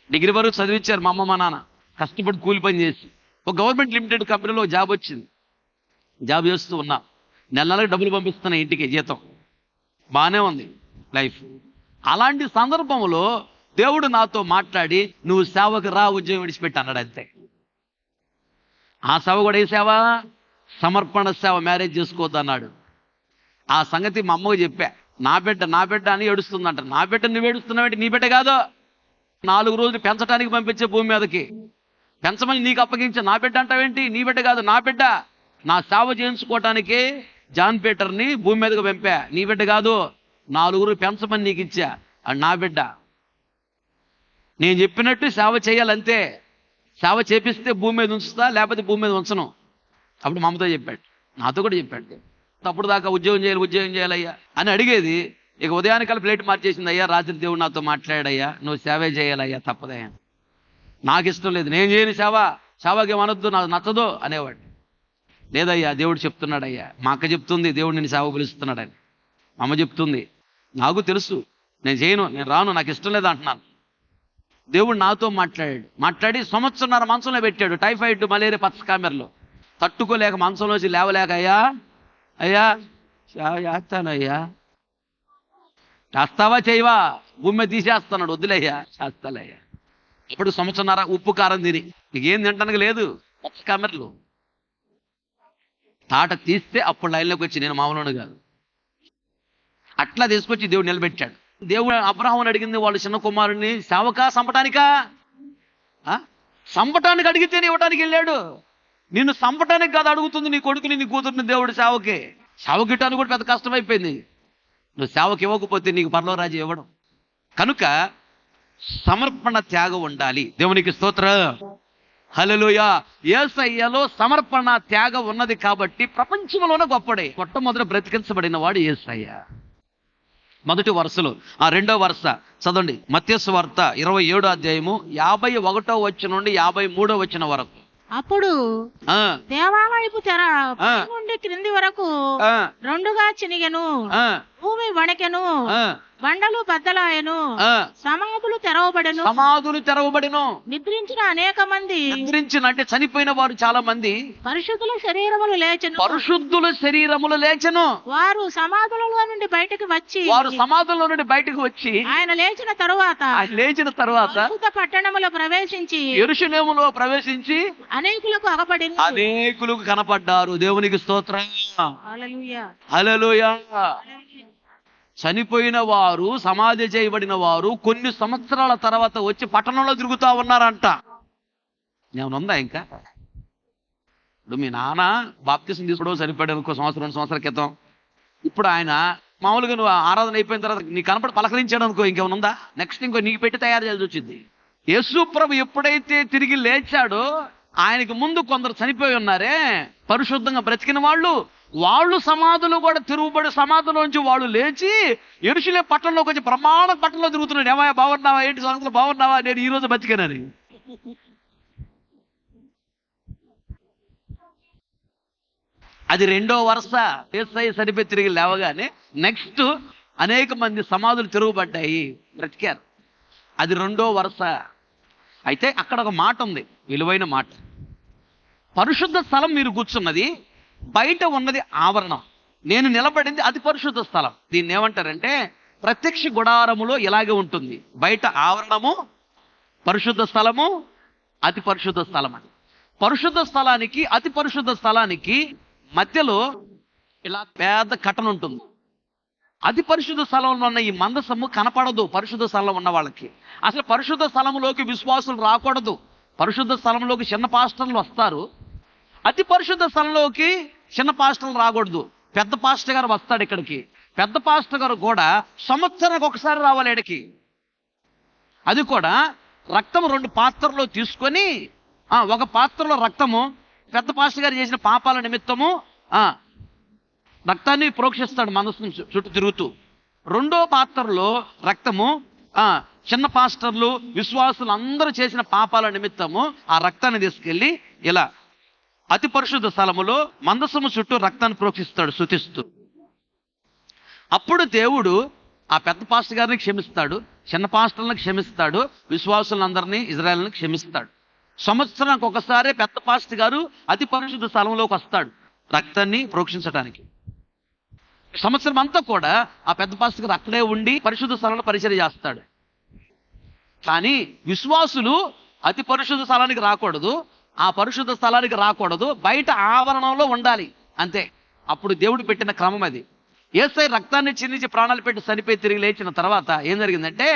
డిగ్రీ వరకు చదివించారు మా అమ్మ మా నాన్న, కష్టపడి కూలి పని చేసి. ఒక గవర్నమెంట్ లిమిటెడ్ కంపెనీలో జాబ్ వచ్చింది. జాబ్ చేస్తూ ఉన్నా, నెలలకు డబ్బులు పంపిస్తున్నా ఇంటికి, జీతం బాగానే ఉంది లైఫ్. అలాంటి సందర్భంలో దేవుడు నాతో మాట్లాడి, నువ్వు సేవకు రా, ఉద్యోగం విడిచిపెట్టి అన్నాడు అంతే. ఆ సేవ కూడా ఏ సేవ? సమర్పణ సేవ. మ్యారేజ్ చేసుకోవద్దు అన్నాడు. ఆ సంగతి మా అమ్మకు చెప్పా. నా బిడ్డ అని ఏడుస్తుందంట. నా బిడ్డ నువ్వు ఏడుస్తున్నావేంటి? నీ బిడ్డ కాదు. 4 రోజులు పెంచడానికి పంపించే భూమి మీదకి, పెంచమని నీకు అప్పగించే నా బిడ్డ అంటావేంటి? నీ బిడ్డ కాదు, నా బిడ్డ. నా సేవ చేయించుకోవటానికి జాన్ పీటర్ని భూమి మీదకి పంపా, నీ బిడ్డ కాదు. 4 రోజులు పెంచమని నీకు ఇచ్చా, అది నా బిడ్డ. నేను చెప్పినట్టు సేవ చేయాలంతే. సేవ చేపిస్తే భూమి మీద ఉంచుతా, లేకపోతే భూమి మీద ఉంచను. అప్పుడు మా అమ్మతో చెప్పాడు, నాతో కూడా చెప్పాడు. అప్పుడు దాకా ఉద్యోగం చేయాలయ్యా అని అడిగేది. ఇక ఉదయానికల్లా ప్లేట్ మార్చేసింది, అయ్యా రాత్రి దేవుడు నాతో మాట్లాడాయ్యా, నువ్వు సేవే చేయాలయ్యా, తప్పదయ్యా. నాకు ఇష్టం లేదు, నేను చేయని సేవకి ఏమనొద్దు, నాకు నచ్చదు అనేవాడు. లేదయ్యా దేవుడు చెప్తున్నాడయ్యా, మా అక్క చెప్తుంది దేవుడు నేను సేవ పిలుస్తున్నాడని. అమ్మ చెప్తుంది, నాకు తెలుసు నేను చేయను, నేను రాను, నాకు ఇష్టం లేదు అంటున్నాను. దేవుడు నాతో మాట్లాడి సంవత్సరంన్నర మంచంలో పెట్టాడు. టైఫాయిడ్, మలేరియా, పచ్చకామెరలో తట్టుకోలేక మంచంలోంచి లేవలేక, అయ్యా చేస్తానయ్యా. చేస్తావా చేయవా? భూమి మీద తీసేస్తున్నాడు. వద్దులేయ్యా, చేస్తాలయ్యా. ఇప్పుడు సంవత్సరంన్నర ఉప్పు కారం తిని నీకేం తింటానికి లేదు, పచ్చకామెరలు. తాట తీస్తే అప్పుడు లైన్లోకి వచ్చి, నేను మామూలు కాదు. అట్లా తీసుకొచ్చి దేవుడు నిలబెట్టాడు. దేవుడు అబ్రహాముని అడిగింది, వాళ్ళు చిన్న కుమారుని సేవకా సంపటానికా? సంపటానికి అడిగితేనే ఇవ్వడానికి వెళ్ళాడు. నిన్ను సంపటానికి కాదు అడుగుతుంది నీ కొడుకుని నీ కూతురుని దేవుడు సేవకి. సేవకి ఇవ్వడానికి కూడా పెద్ద కష్టమైపోయింది. నువ్వు సేవకి ఇవ్వకపోతే నీకు పరలోక రాజ్యం ఇవ్వడం. కనుక సమర్పణ త్యాగం ఉండాలి. దేవునికి స్తోత్రం. హల్లెలూయా. యేసయ్యలో సమర్పణ త్యాగం ఉన్నది కాబట్టి ప్రపంచంలోనే గొప్పడే. మొట్టమొదట బ్రతికించబడిన వాడు యేసయ్య. మొదటి వరుసలో రెండో వరుస చదవండి. మత్తయి సువార్త 27వ అధ్యాయము 51వ వచనం నుండి 53వ వచనం వరకు. అప్పుడు ఆ దేవాలయపు తెర ఆ. పై నుండి క్రింది వరకు ఆ రెండుగా చినిగెను, ఆ భూమి వణకెను, ఆ బండలు బద్దలాయెను, ఆ సమాధులు తెరవబడెను. సమాధులు తెరవబడిను. నిద్రించిన అనేక మంది నిద్రించిన అంటే చనిపోయిన వారు చాలా మంది పరిశుద్ధుల శరీరములు లేచెను. పరిశుద్ధుల శరీరములు లేచెను. వారు సమాధులలో నుండి బయటికి వచ్చి వారు సమాధుల్లో నుండి బయటకు వచ్చి ఆయన లేచిన తరువాత ఆయన లేచిన తర్వాత పరిశుద్ధ పట్టణములో ప్రవేశించి యెరూషలేములో ప్రవేశించి అనేకులకు అగపడి అనేకులకు కనపడ్డారు. దేవునికి స్తోత్రం. హల్లెలూయా. హల్లెలూయా. చనిపోయిన వారు సమాధి చేయబడిన వారు కొన్ని సంవత్సరాల తర్వాత వచ్చి పట్టణంలో తిరుగుతా ఉన్నారంట. ఏమనుందా ఇంకా? ఇప్పుడు మీ నాన్న బాప్తిసం తీసుకోవడం చనిపోయాడు అనుకో సంవత్సరం 2 సంవత్సరాల క్రితం. ఇప్పుడు ఆయన మామూలుగా నువ్వు ఆరాధన అయిపోయిన తర్వాత నీ కనపడి పలకరించాడు అనుకో, ఇంకేమనుందా? నెక్స్ట్ ఇంకో నీకు పెట్టి తయారు చేయాల్సి వచ్చింది. యేసు ప్రభు ఎప్పుడైతే తిరిగి లేచాడో ఆయనకి ముందు కొందరు చనిపోయి ఉన్నారే పరిశుద్ధంగా బ్రతికిన వాళ్ళు సమాధులు కూడా తిరుగుబడి సమాధిలోంచి వాళ్ళు లేచి యెరూషలేము పట్టణంలోకి వచ్చి ప్రమాణ పట్టణంలో తిరుగుతున్నాడు. ఏమయ్యా బాగున్నావా, ఏంటి సంగతులు బాగున్నావా, నేను ఈ రోజు బతికానని. అది రెండో వరుస. యేసయ్య చనిపోయి తిరిగి లేవగానే నెక్స్ట్ అనేక మంది సమాధులు తిరుగుబడ్డాయి, బ్రతికారు. అది రెండో వరుస. అయితే అక్కడ ఒక మాట ఉంది, విలువైన మాట. పరిశుద్ధ స్థలం మీరు కూర్చున్నది, బయట ఉన్నది ఆవరణం, నేను నిలబడింది అతి పరిశుద్ధ స్థలం. దీన్ని ఏమంటారంటే ప్రత్యక్ష గుడారములో ఇలాగే ఉంటుంది. బయట ఆవరణము పరిశుద్ధ స్థలము, అతి పరిశుద్ధ స్థలం అని. పరిశుద్ధ స్థలానికి అతి పరిశుద్ధ స్థలానికి మధ్యలో ఇలా పెద్ద కట్టన ఉంటుంది. అతి పరిశుద్ధ స్థలంలో ఉన్న ఈ మందసము కనపడదు పరిశుద్ధ స్థలంలో ఉన్న వాళ్ళకి. అసలు పరిశుద్ధ స్థలంలోకి విశ్వాసులు రాకూడదు. పరిశుద్ధ స్థలంలోకి చిన్న పాస్టర్లు వస్తారు, అతి పరిశుద్ధ స్థలంలోకి చిన్న పాస్టర్లు రాకూడదు. పెద్ద పాస్టర్ గారు వస్తాడు ఇక్కడికి. పెద్ద పాస్టర్ గారు కూడా సంవత్సరానికి ఒకసారి రావాలి ఇక్కడికి. అది కూడా రక్తం 2 పాత్రలో తీసుకొని ఒక పాత్రలో రక్తము పెద్ద పాస్టర్ గారు చేసిన పాపాల నిమిత్తము రక్తాన్ని ప్రోక్షిస్తాడు మందసం చుట్టూ తిరుగుతూ. రెండో పాత్రలో రక్తము చిన్న పాస్టర్లు విశ్వాసులు అందరూ చేసిన పాపాల నిమిత్తము ఆ రక్తాన్ని తీసుకెళ్ళి ఇలా అతి పరిశుద్ధ స్థలములో మందసము చుట్టూ రక్తాన్ని ప్రోక్షిస్తాడు స్తుతిస్తూ. అప్పుడు దేవుడు ఆ పెద్ద పాస్టర్ గారిని క్షమిస్తాడు, చిన్న పాస్టర్లను క్షమిస్తాడు, విశ్వాసులందరినీ ఇజ్రాయేల్ని క్షమిస్తాడు. సంవత్సరానికి ఒకసారి పెద్ద పాస్టర్ గారు అతి పరిశుద్ధ స్థలంలోకి వస్తాడు రక్తాన్ని ప్రోక్షించడానికి. సంవత్సరం అంతా కూడా ఆ పెద్ద పాస్టర్ గారు అక్కడే ఉండి పరిశుద్ధ స్థలంలో పరిచర్య చేస్తాడు. కానీ విశ్వాసులు అతి పరిశుద్ధ స్థలానికి రాకూడదు, ఆ పరిశుద్ధ స్థలానికి రాకూడదు, బయట ఆవరణంలో ఉండాలి అంతే. అప్పుడు దేవుడు పెట్టిన క్రమం అది. యేసయ్య రక్తాన్ని చిందించి ప్రాణాలు పెట్టి చనిపోయి తిరిగి లేచిన తర్వాత ఏం జరిగిందంటే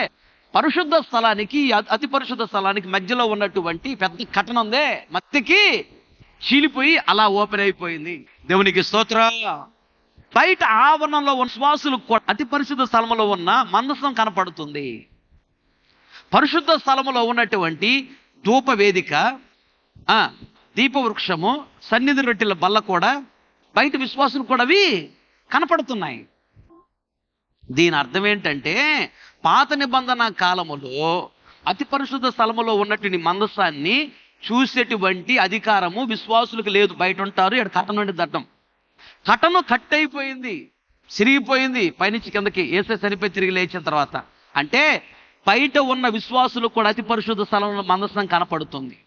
పరిశుద్ధ స్థలానికి అతి పరిశుద్ధ స్థలానికి మధ్యలో ఉన్నటువంటి పెద్ద కట్టన ఉందే మత్తికి చీలిపోయి అలా ఓపెన్ అయిపోయింది. దేవునికి స్తోత్రం. బయట ఆవరణంలో ఉన్న విశ్వాసులు అతి పరిశుద్ధ స్థలంలో ఉన్న మందసం కనపడుతుంది. పరిశుద్ధ స్థలములో ఉన్నటువంటి ధూప వేదిక, దీపవృక్షము, సన్నిధి రొట్టెల బల్ల కూడా బయట విశ్వాసులు కూడా అవి కనపడుతున్నాయి. దీని అర్థం ఏంటంటే పాత నిబంధన కాలములో అతి పరిశుద్ధ స్థలములో ఉన్నటువంటి మందసాన్ని చూసేటువంటి అధికారము విశ్వాసులకు లేదు. బయట ఉంటారు, ఇక్కడ కట్టను నుండి దట్టం. కట్టను కట్ అయిపోయింది, సిరిగిపోయింది పైనుంచి కిందకి యేసయ్య చనిపోయి తిరిగి లేచిన తర్వాత. అంటే బయట ఉన్న విశ్వాసులు కూడా అతి పరిశుద్ధ స్థలంలో మందసం కనపడుతుంది.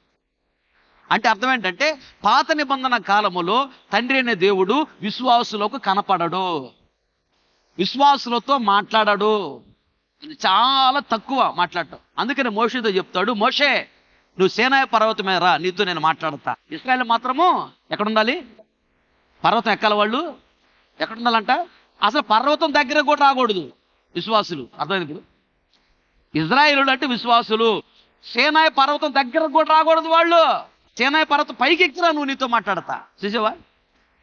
అంటే అర్థం ఏంటంటే పాత నిబంధన కాలములో తండ్రి అనే దేవుడు విశ్వాసులకు కనపడడు, విశ్వాసులతో మాట్లాడాడు, చాలా తక్కువ మాట్లాడటం. అందుకని మోషేతో చెప్తాడు, మోషే నువ్వు సీనాయి పర్వతం మీద రా, నీతో నేను మాట్లాడతా. ఇశ్రాయేలు మాత్రము ఎక్కడుండాలి? పర్వతం ఎక్కాల. వాళ్ళు ఎక్కడుండాలంట? అసలు పర్వతం దగ్గర కూడా రాకూడదు విశ్వాసులు. అర్థమైంది? ఇప్పుడు ఇజ్రాయేలు అంటే విశ్వాసులు, సేనాయి పర్వతం దగ్గరకు కూడా రాకూడదు వాళ్ళు. సేనాయి పర్వతం పైకి ఎక్కిరా నువ్వు, నీతో మాట్లాడతా. చూసావా,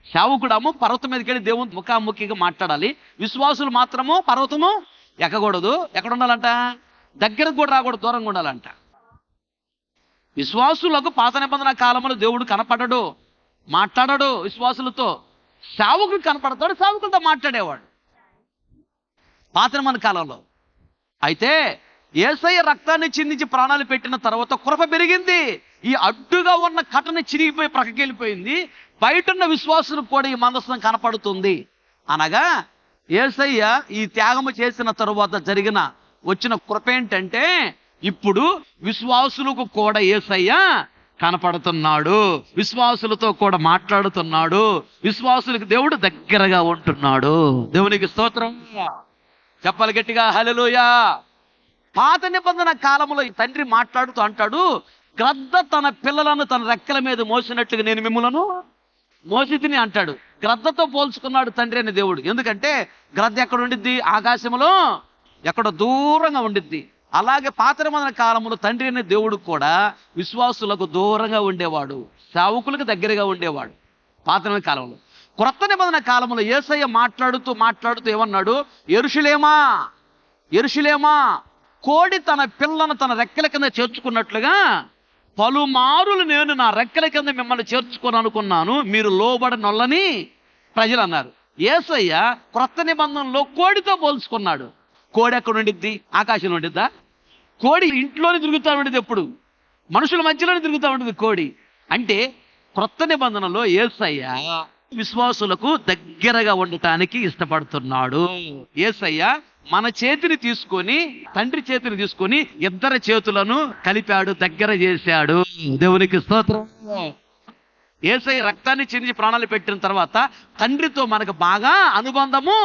సేవకుడము పర్వతం మీదకి వెళ్ళి దేవుని ముఖాముఖిగా మాట్లాడాలి. విశ్వాసులు మాత్రము పర్వతము ఎక్కకూడదు. ఎక్కడ ఉండాలంట? దగ్గరకు కూడా రాకూడదు, దూరంగా ఉండాలంట. విశ్వాసులకు పాత నిబంధన కాలంలో దేవుడు కనపడడు, మాట్లాడడు విశ్వాసులతో. సేవకుడు కనపడతాడు, సేవకులతో మాట్లాడేవాడు పాత నిబంధన కాలంలో. అయితే యేసయ్య రక్తాన్ని చిందించి ప్రాణాలు పెట్టిన తర్వాత కృప పెరిగింది. ఈ అడ్డుగా ఉన్న కట్టని చిరిగిపోయి ప్రక్కకెళ్ళిపోయింది. బయట ఉన్న విశ్వాసులకు కూడా ఈ మందసం కనపడుతుంది. అనగా యేసయ్య ఈ త్యాగము చేసిన తరువాత వచ్చిన కృప ఏంటంటే, ఇప్పుడు విశ్వాసులకు కూడా యేసయ్య కనపడుతున్నాడు, విశ్వాసులతో కూడా మాట్లాడుతున్నాడు, విశ్వాసులకు దేవుడు దగ్గరగా ఉంటున్నాడు. దేవునికి స్తోత్రం చెప్పాలి గట్టిగా, హల్లెలూయా. పాత నిబంధన కాలంలో ఈ తండ్రి మాట్లాడుతూ అంటాడు, గ్రద్ద తన పిల్లలను తన రెక్కల మీద మోసినట్టుగా నేను మిమ్ములను మోసితిని అంటాడు. గ్రద్దతో పోల్చుకున్నాడు తండ్రి అనే దేవుడు. ఎందుకంటే గ్రద్ద ఎక్కడ ఉండిద్ది? ఆకాశంలో ఎక్కడ దూరంగా ఉండిద్ది. అలాగే పాత నిబంధన కాలంలో తండ్రి అనే దేవుడు కూడా విశ్వాసులకు దూరంగా ఉండేవాడు, సేవకులకు దగ్గరగా ఉండేవాడు పాత నిబంధన కాలంలో. క్రొత్త నిబంధన కాలంలో యేసయ్య మాట్లాడుతూ ఏమన్నాడు? యెరూషలేమా యెరూషలేమా, కోడి తన పిల్లను తన రెక్కల కింద చేర్చుకున్నట్లుగా పలుమారులు నేను నా రెక్కల కింద మిమ్మల్ని చేర్చుకొని అనుకున్నాను, మీరు లోబడనొల్లని ప్రజలు అన్నారు. యేసయ్య క్రొత్త నిబంధనలో కోడితో పోల్చుకున్నాడు. కోడి ఎక్కడ ఉండిద్ది? ఆకాశంలో ఉండిద్దా? కోడి ఇంట్లోనే తిరుగుతూ ఉండేది, ఎప్పుడు మనుషుల మధ్యలోనే తిరుగుతూ ఉండేది కోడి. అంటే క్రొత్త నిబంధనలో యేసయ్య విశ్వాసులకు దగ్గరగా ఉండటానికి ఇష్టపడుతున్నాడు. యేసయ్య మన చేతిని తీసుకొని, తండ్రి చేతిని తీసుకొని ఇద్దరి చేతులను కలిపాడు, దగ్గర చేశాడు. దేవునికి స్తోత్రం. యేసయ్య రక్తాన్ని చిందించి ప్రాణాలు పెట్టిన తర్వాత తండ్రితో మనకు బాగా అనుబంధము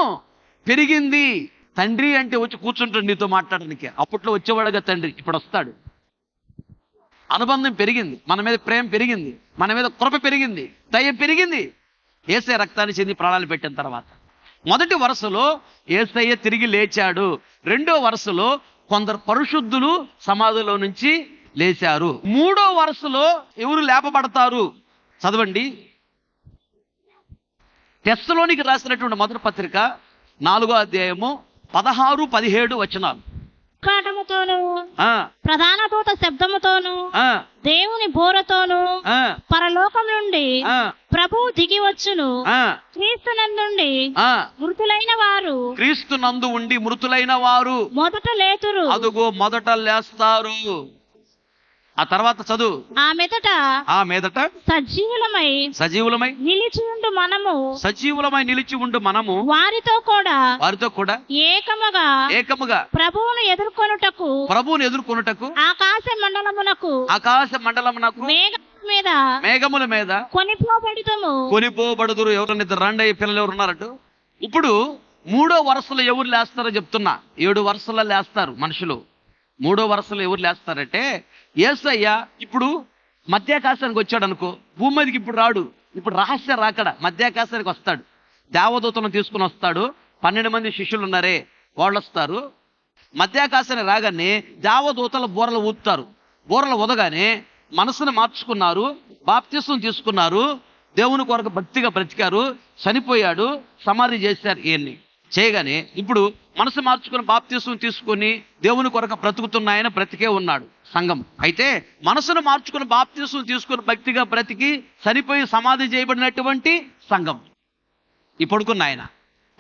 పెరిగింది. తండ్రి అంటే వచ్చి కూర్చుంటాడు నీతో మాట్లాడడానికి. అప్పట్లో వచ్చేవాడుగా తండ్రి, ఇప్పుడు వస్తాడు. అనుబంధం పెరిగింది, మన మీద ప్రేమ పెరిగింది, మన మీద కృప పెరిగింది, దయ పెరిగింది యేసయ్య రక్తాన్ని చెంది ప్రాణాలు పెట్టిన తర్వాత. మొదటి వరుసలో యేసయ్య తిరిగి లేచాడు. రెండో వరుసలో కొందరు పరిశుద్ధులు సమాధిలో నుంచి లేచారు. మూడో వరుసలో ఎవరు లేపబడతారు? చదవండి, తెస్సలోనికి రాసినటువంటి మొదటి పత్రిక 4వ అధ్యాయము 16-17 వచనాలు. కాటముతోను ప్రధాన దూత శబ్దముతోను దేవుని బోరతోను పరలోకం నుండి ప్రభువు దిగి వచ్చును. క్రీస్తునందుండి మృతులైన వారు మొదట లేతురు. అదుగో మొదట లేస్తారు. ఆ తర్వాత చదువు. ఆ మీదట సజీవులమై నిలిచి ఉండు మనము వారితో కూడా ఏకముగా ప్రభువును ఎదుర్కొనుటకు ఆకాశ మండలమునకు మేఘముల మీద కొనిపోబడుదురు. ఎవరన్నా రండి పిల్లలు ఎవరు ఉన్నారట. ఇప్పుడు మూడో వరుసలో ఎవరు లేస్తారో చెప్తున్నా. 7 వరుసలో లేస్తారు మనుషులు. మూడో వరుసలో ఎవరు లేస్తారంటే, యేసయ్య ఇప్పుడు మధ్యాకాశానికి వచ్చాడు అనుకో, భూమి మీదకి ఇప్పుడు రాడు. ఇప్పుడు రహస్య రాకడ, మధ్యాకాశానికి వస్తాడు. దేవదూతలను తీసుకుని వస్తాడు. 12 మంది శిష్యులు ఉన్నారే, వాళ్ళు వస్తారు. మధ్యాకాశానికి రాగానే దేవదూతల బోరలు ఊదుతారు. బోరలు ఊదగానే మనసును మార్చుకున్నారు, బాప్తిసం తీసుకున్నారు, దేవుని కొరకు భక్తిగా బ్రతికారు, చనిపోయాడు, సమాధి చేశారు. ఇవన్నీ చేయగానే ఇప్పుడు మనసు మార్చుకుని బాప్తిసం తీసుకొని దేవుని కొరకు బ్రతుకుతున్నాయని బ్రతికే ఉన్నాడు సంఘం. అయితే మనసును మార్చుకుని బాప్తిసం తీసుకుని భక్తిగా బ్రతికి చనిపోయి సమాధి చేయబడినటువంటి సంఘం ఇప్పుడుకున్న ఆయన.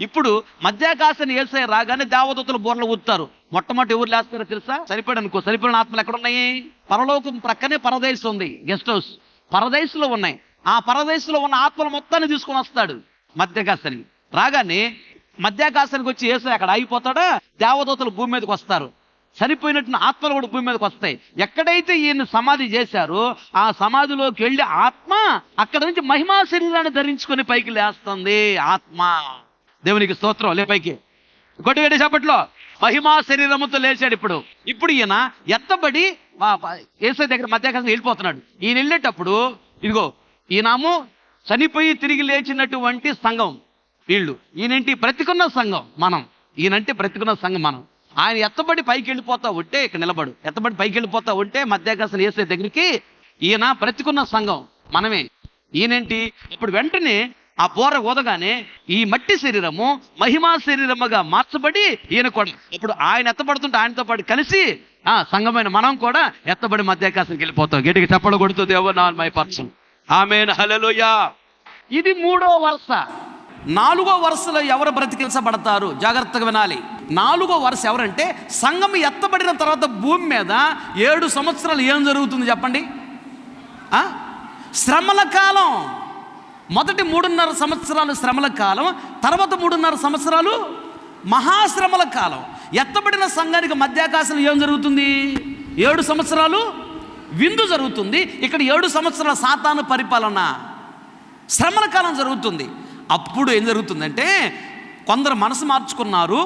ఇప్పుడు మధ్యాకాశాన్ని యేసయ్య రాగానే దేవదూతలు బోర్లు ఊదుతారు. మొట్టమొదటి ఎవరు లేస్తారో తెలుసా? సరిపోయాడు అనుకో. సరిపోయిన ఆత్మలు ఎక్కడున్నాయి? పరలోకం ప్రక్కనే పరదేశ్ ఉంది, గెస్ట్ హౌస్ పరదేశంలో ఉన్నాయి. ఆ పరదేశంలో ఉన్న ఆత్మలు మొత్తాన్ని తీసుకొని వస్తాడు మధ్యాకాశానికి. రాగానే మధ్యాకాశానికి వచ్చి యేసయ్య అక్కడ ఆగిపోతాడా, దేవదూతలు భూమి మీదకి వస్తారు. చనిపోయినట్టు ఆత్మలు కూడా భూమి మీదకి వస్తాయి. ఎక్కడైతే ఈయన సమాధి చేశారో ఆ సమాధిలోకి వెళ్ళి ఆత్మ అక్కడ నుంచి మహిమా శరీరాన్ని ధరించుకొని పైకి లేస్తుంది ఆత్మ. దేవునికి స్తోత్రం. లే పైకి కొట్టుగడ్డి చేపట్లో మహిమా శరీరముతో లేచాడు. ఇప్పుడు ఈయన ఎత్తబడి యేసయ్య దగ్గర మధ్యాకాశం వెళ్ళిపోతున్నాడు. ఈయన వెళ్ళేటప్పుడు ఇదిగో ఈయనము చనిపోయి తిరిగి లేచినటువంటి సంఘం వీళ్ళు. ఈయనంటే బ్రతికున్న సంఘం మనం. ఈయనంటే బ్రతికున్న సంఘం మనం. ఆయన ఎత్తబడి పైకి వెళ్ళిపోతా ఉంటే ఇక్కడ నిలబడు, ఎత్తబడి పైకి వెళ్ళిపోతా ఉంటే మధ్యాకాశం యేసే దగ్గరికి ఈయన బ్రతికున్న సంఘం మనమే. ఈయనేంటి ఇప్పుడు వెంటనే ఆ బోర ఊదగానే ఈ మట్టి శరీరము మహిమా శరీరముగా మార్చబడి ఈయన కూడా ఇప్పుడు ఆయన ఎత్తబడుతుంటే ఆయనతో పాటు కలిసి సంఘమైన మనం కూడా ఎత్తబడి మధ్యాకాశంకి వెళ్ళిపోతాం. గట్టిగా చప్పలు కొడుతూ దేవుడు నా మై పర్సన్ ఆమేన్ హల్లెలూయా. ఇది 3వ వరుస. 4వ వరుసలో ఎవరు బ్రతికించబడతారు? జాగ్రత్తగా వినాలి. 4వ వరుస ఎవరంటే సంఘం ఎత్తబడిన తర్వాత భూమి మీద 7 సంవత్సరాలు ఏం జరుగుతుంది చెప్పండి? శ్రమల కాలం. మొదటి 3.5 సంవత్సరాలు శ్రమల కాలం, తర్వాత 3.5 సంవత్సరాలు మహాశ్రమల కాలం. ఎత్తబడిన సంఘానికి మధ్యాకాశంలో ఏం జరుగుతుంది? 7 సంవత్సరాలు విందు జరుగుతుంది. ఇక్కడ 7 సంవత్సరాల సాతాను పరిపాలన, శ్రమల కాలం జరుగుతుంది. అప్పుడు ఏం జరుగుతుందంటే కొందరు మనసు మార్చుకున్నారు,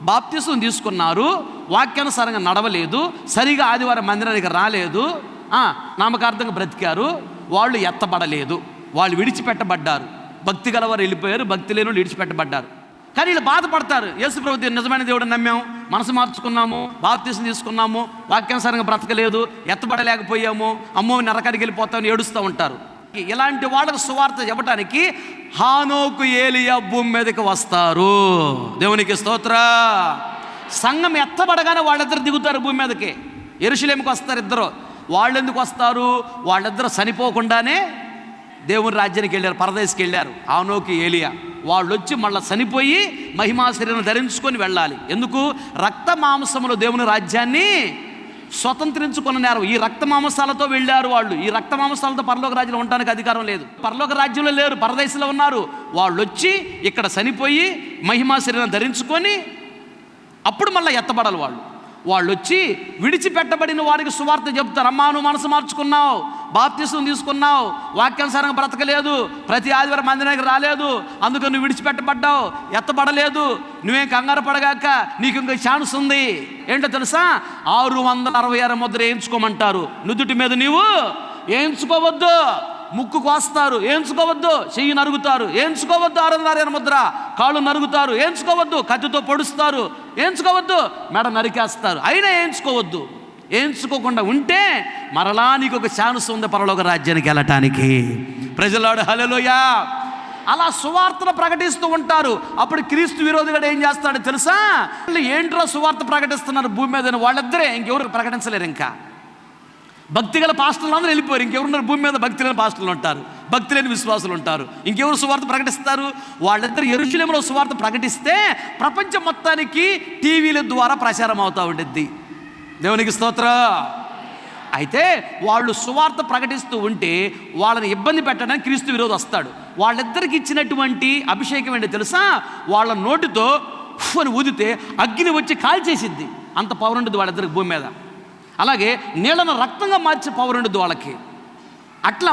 బాప్తిసం తీసుకున్నారు, వాక్యానుసారంగా నడవలేదు, సరిగా ఆదివారం మందిరానికి రాలేదు, నామకార్థంగా బ్రతికారు, వాళ్ళు ఎత్తబడలేదు, వాళ్ళు విడిచిపెట్టబడ్డారు. భక్తి గలవారు వెళ్ళిపోయారు, భక్తి లేని వాళ్ళు విడిచిపెట్టబడ్డారు. కానీ వీళ్ళు బాధపడతారు. యేసుప్రభు నిజమైన దేవుడు నమ్మాము, మనసు మార్చుకున్నాము, బాప్తిసం తీసుకున్నాము, వాక్యానుసారంగా బ్రతకలేదు, ఎత్తబడలేకపోయాము, అమ్మో నరకానికి వెళ్ళిపోతామని ఏడుస్తూ ఉంటారు. ఇలాంటి వాళ్ళకు సువార్త చెప్పడానికి హానోకు ఏలియా భూమి మీదకి వస్తారు. దేవునికి స్తోత్ర. సంఘం ఎత్తబడగానే వాళ్ళిద్దరు దిగుతారు భూమి మీదకి, యెరూషలేముకి వస్తారు ఇద్దరు. వాళ్ళు ఎందుకు వస్తారు? వాళ్ళిద్దరు చనిపోకుండానే దేవుని రాజ్యానికి వెళ్ళారు, పరదేశికి వెళ్ళారు. హానోకు ఏలియా వాళ్ళు వచ్చి మళ్ళీ చనిపోయి మహిమా శరీరం ధరించుకొని వెళ్ళాలి. ఎందుకు? రక్త మాంసములు దేవుని రాజ్యాన్ని స్వతంత్రించుకున్నారు. ఈ రక్త మాంసాలతో వెళ్ళారు వాళ్ళు. ఈ రక్త మాంసాలతో పరలోక రాజ్యంలో ఉండడానికి అధికారం లేదు. పరలోక రాజ్యంలో లేరు, పరదేశంలో ఉన్నారు. వాళ్ళు వచ్చి ఇక్కడ చనిపోయి మహిమా శరీరం ధరించుకొని అప్పుడు మళ్ళీ ఎత్తబడాలి. వాళ్ళు వచ్చి విడిచిపెట్టబడిన వారికి సువార్త చెప్తారు. అమ్మా నువ్వు మనసు మార్చుకున్నావు, బాప్తిసం తీసుకున్నావు, వాక్యానుసారంగా బ్రతకలేదు, ప్రతి ఆదివారం మందిరానికి రాలేదు, అందుకని నువ్వు విడిచిపెట్టబడ్డావు, ఎత్తబడలేదు, నువ్వేం కంగారు పడగాక, నీకు ఇంకో ఛాన్స్ ఉంది. ఏంటో తెలుసా? 666 ముద్ర వేయించుకోమంటారు. నుదుటి మీద నీవు వేయించుకోవద్దు, ముక్కు కోస్తారు, వేయించుకోవద్దు, చెయ్యి నరుగుతారు, వేయించుకోవద్దు, 666 ముద్ర, కాళ్ళు నరుగుతారు, వేయించుకోవద్దు, కత్తితో పొడుస్తారు, వేయించుకోవద్దు, మెడ నరికేస్తారు, అయినా వేయించుకోవద్దు. వేయించుకోకుండా ఉంటే మరలా నీకు ఒక ఛాన్స్ ఉంది పరలోక రాజ్యానికి వెళ్ళటానికి. ప్రజలాడు హల్లెలూయా. అలా సువార్తను ప్రకటిస్తూ ఉంటారు. అప్పుడు క్రీస్తు విరోధిగా ఏం చేస్తాడో తెలుసా? ఏంట్రా సువార్త ప్రకటిస్తున్నారు భూమి మీద? వాళ్ళిద్దరే, ఇంకెవరు ప్రకటించలేరు. ఇంకా భక్తి గల పాస్టర్లు అందరూ వెళ్ళిపోయారు. ఇంకెవరున్నారు భూమి మీద? భక్తి లేని పాస్టర్లు ఉంటారు, భక్తి లేని విశ్వాసులు ఉంటారు. ఇంకెవరు సువార్త ప్రకటిస్తారు? వాళ్ళిద్దరు యెరూషలేములో సువార్త ప్రకటిస్తే ప్రపంచం మొత్తానికి టీవీల ద్వారా ప్రచారం అవుతూ ఉంటుంది. దేవునికి స్తోత్రం. అయితే వాళ్ళు సువార్త ప్రకటిస్తూ ఉంటే వాళ్ళని ఇబ్బంది పెట్టడానికి క్రీస్తు విరోధి వస్తాడు. వాళ్ళిద్దరికి ఇచ్చినటువంటి అభిషేకం ఏంటో తెలుసా? వాళ్ళ నోటితో అని ఊదితే అగ్ని వచ్చి కాల్చేసిద్ది. అంత పవర్ ఉంటుంది వాళ్ళిద్దరికి భూమి మీద. అలాగే నీళ్ళను రక్తంగా మార్చే పవర్ ఉండదు వాళ్ళకి. అట్లా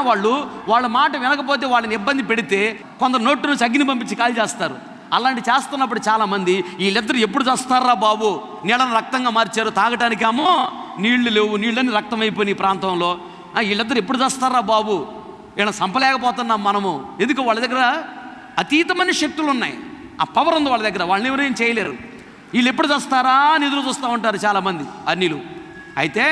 వాళ్ళ మాట వినకపోతే వాళ్ళని ఇబ్బంది పెడితే కొందరు నోటి నుంచి అగ్ని పంపించి కాల్ చేస్తారు. అలాంటి చేస్తున్నప్పుడు చాలామంది వీళ్ళిద్దరు ఎప్పుడు చేస్తారా బాబు, నీళ్ళను రక్తంగా మార్చారు, తాగటానికేమో నీళ్లు లేవు, నీళ్ళని రక్తం అయిపోయిన ఈ ప్రాంతంలో, వీళ్ళిద్దరు ఎప్పుడు చేస్తారా బాబు, వీళ్ళని చంపలేకపోతున్నాం మనము. ఎందుకు? వాళ్ళ దగ్గర అతీతమైన శక్తులు ఉన్నాయి, ఆ పవర్ ఉంది వాళ్ళ దగ్గర, వాళ్ళని ఎవరేం చేయలేరు. వీళ్ళు ఎప్పుడు చేస్తారా అని ఎదురు చూస్తూ ఉంటారు చాలామంది అన్యులు. అయితే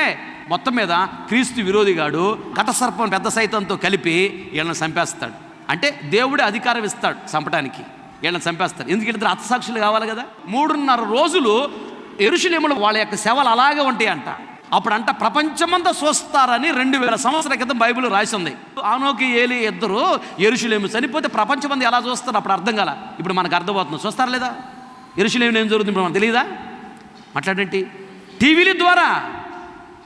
మొత్తం మీద క్రీస్తు విరోధిగాడు ఘటసర్పం పెద్ద సైతంతో కలిపి వీళ్ళని చంపేస్తాడు. అంటే దేవుడే అధికారం ఇస్తాడు చంపడానికి, వీళ్ళని చంపేస్తాడు. ఎందుకు? ఇద్దరు హతసాక్షులు కావాలి కదా. 3.5 రోజులు యెరూషలేములో వాళ్ళ యొక్క సేవలు అలాగే ఉంటాయంట. అప్పుడంట ప్రపంచమంతా చూస్తారని 2000 సంవత్సరాల క్రితం బైబిల్ రాసి ఉంది. హానోకు ఏలి ఇద్దరు యెరూషలేము చనిపోతే ప్రపంచమంతా ఎలా చూస్తారు అప్పుడు అర్థం కాల. ఇప్పుడు మనకు అర్థమవుతుంది. చూస్తారా లేదా? యెరూషలేములో ఏం జరుగుతుంది ఇప్పుడు మనకు తెలియదా? మాట్లాడేంటి?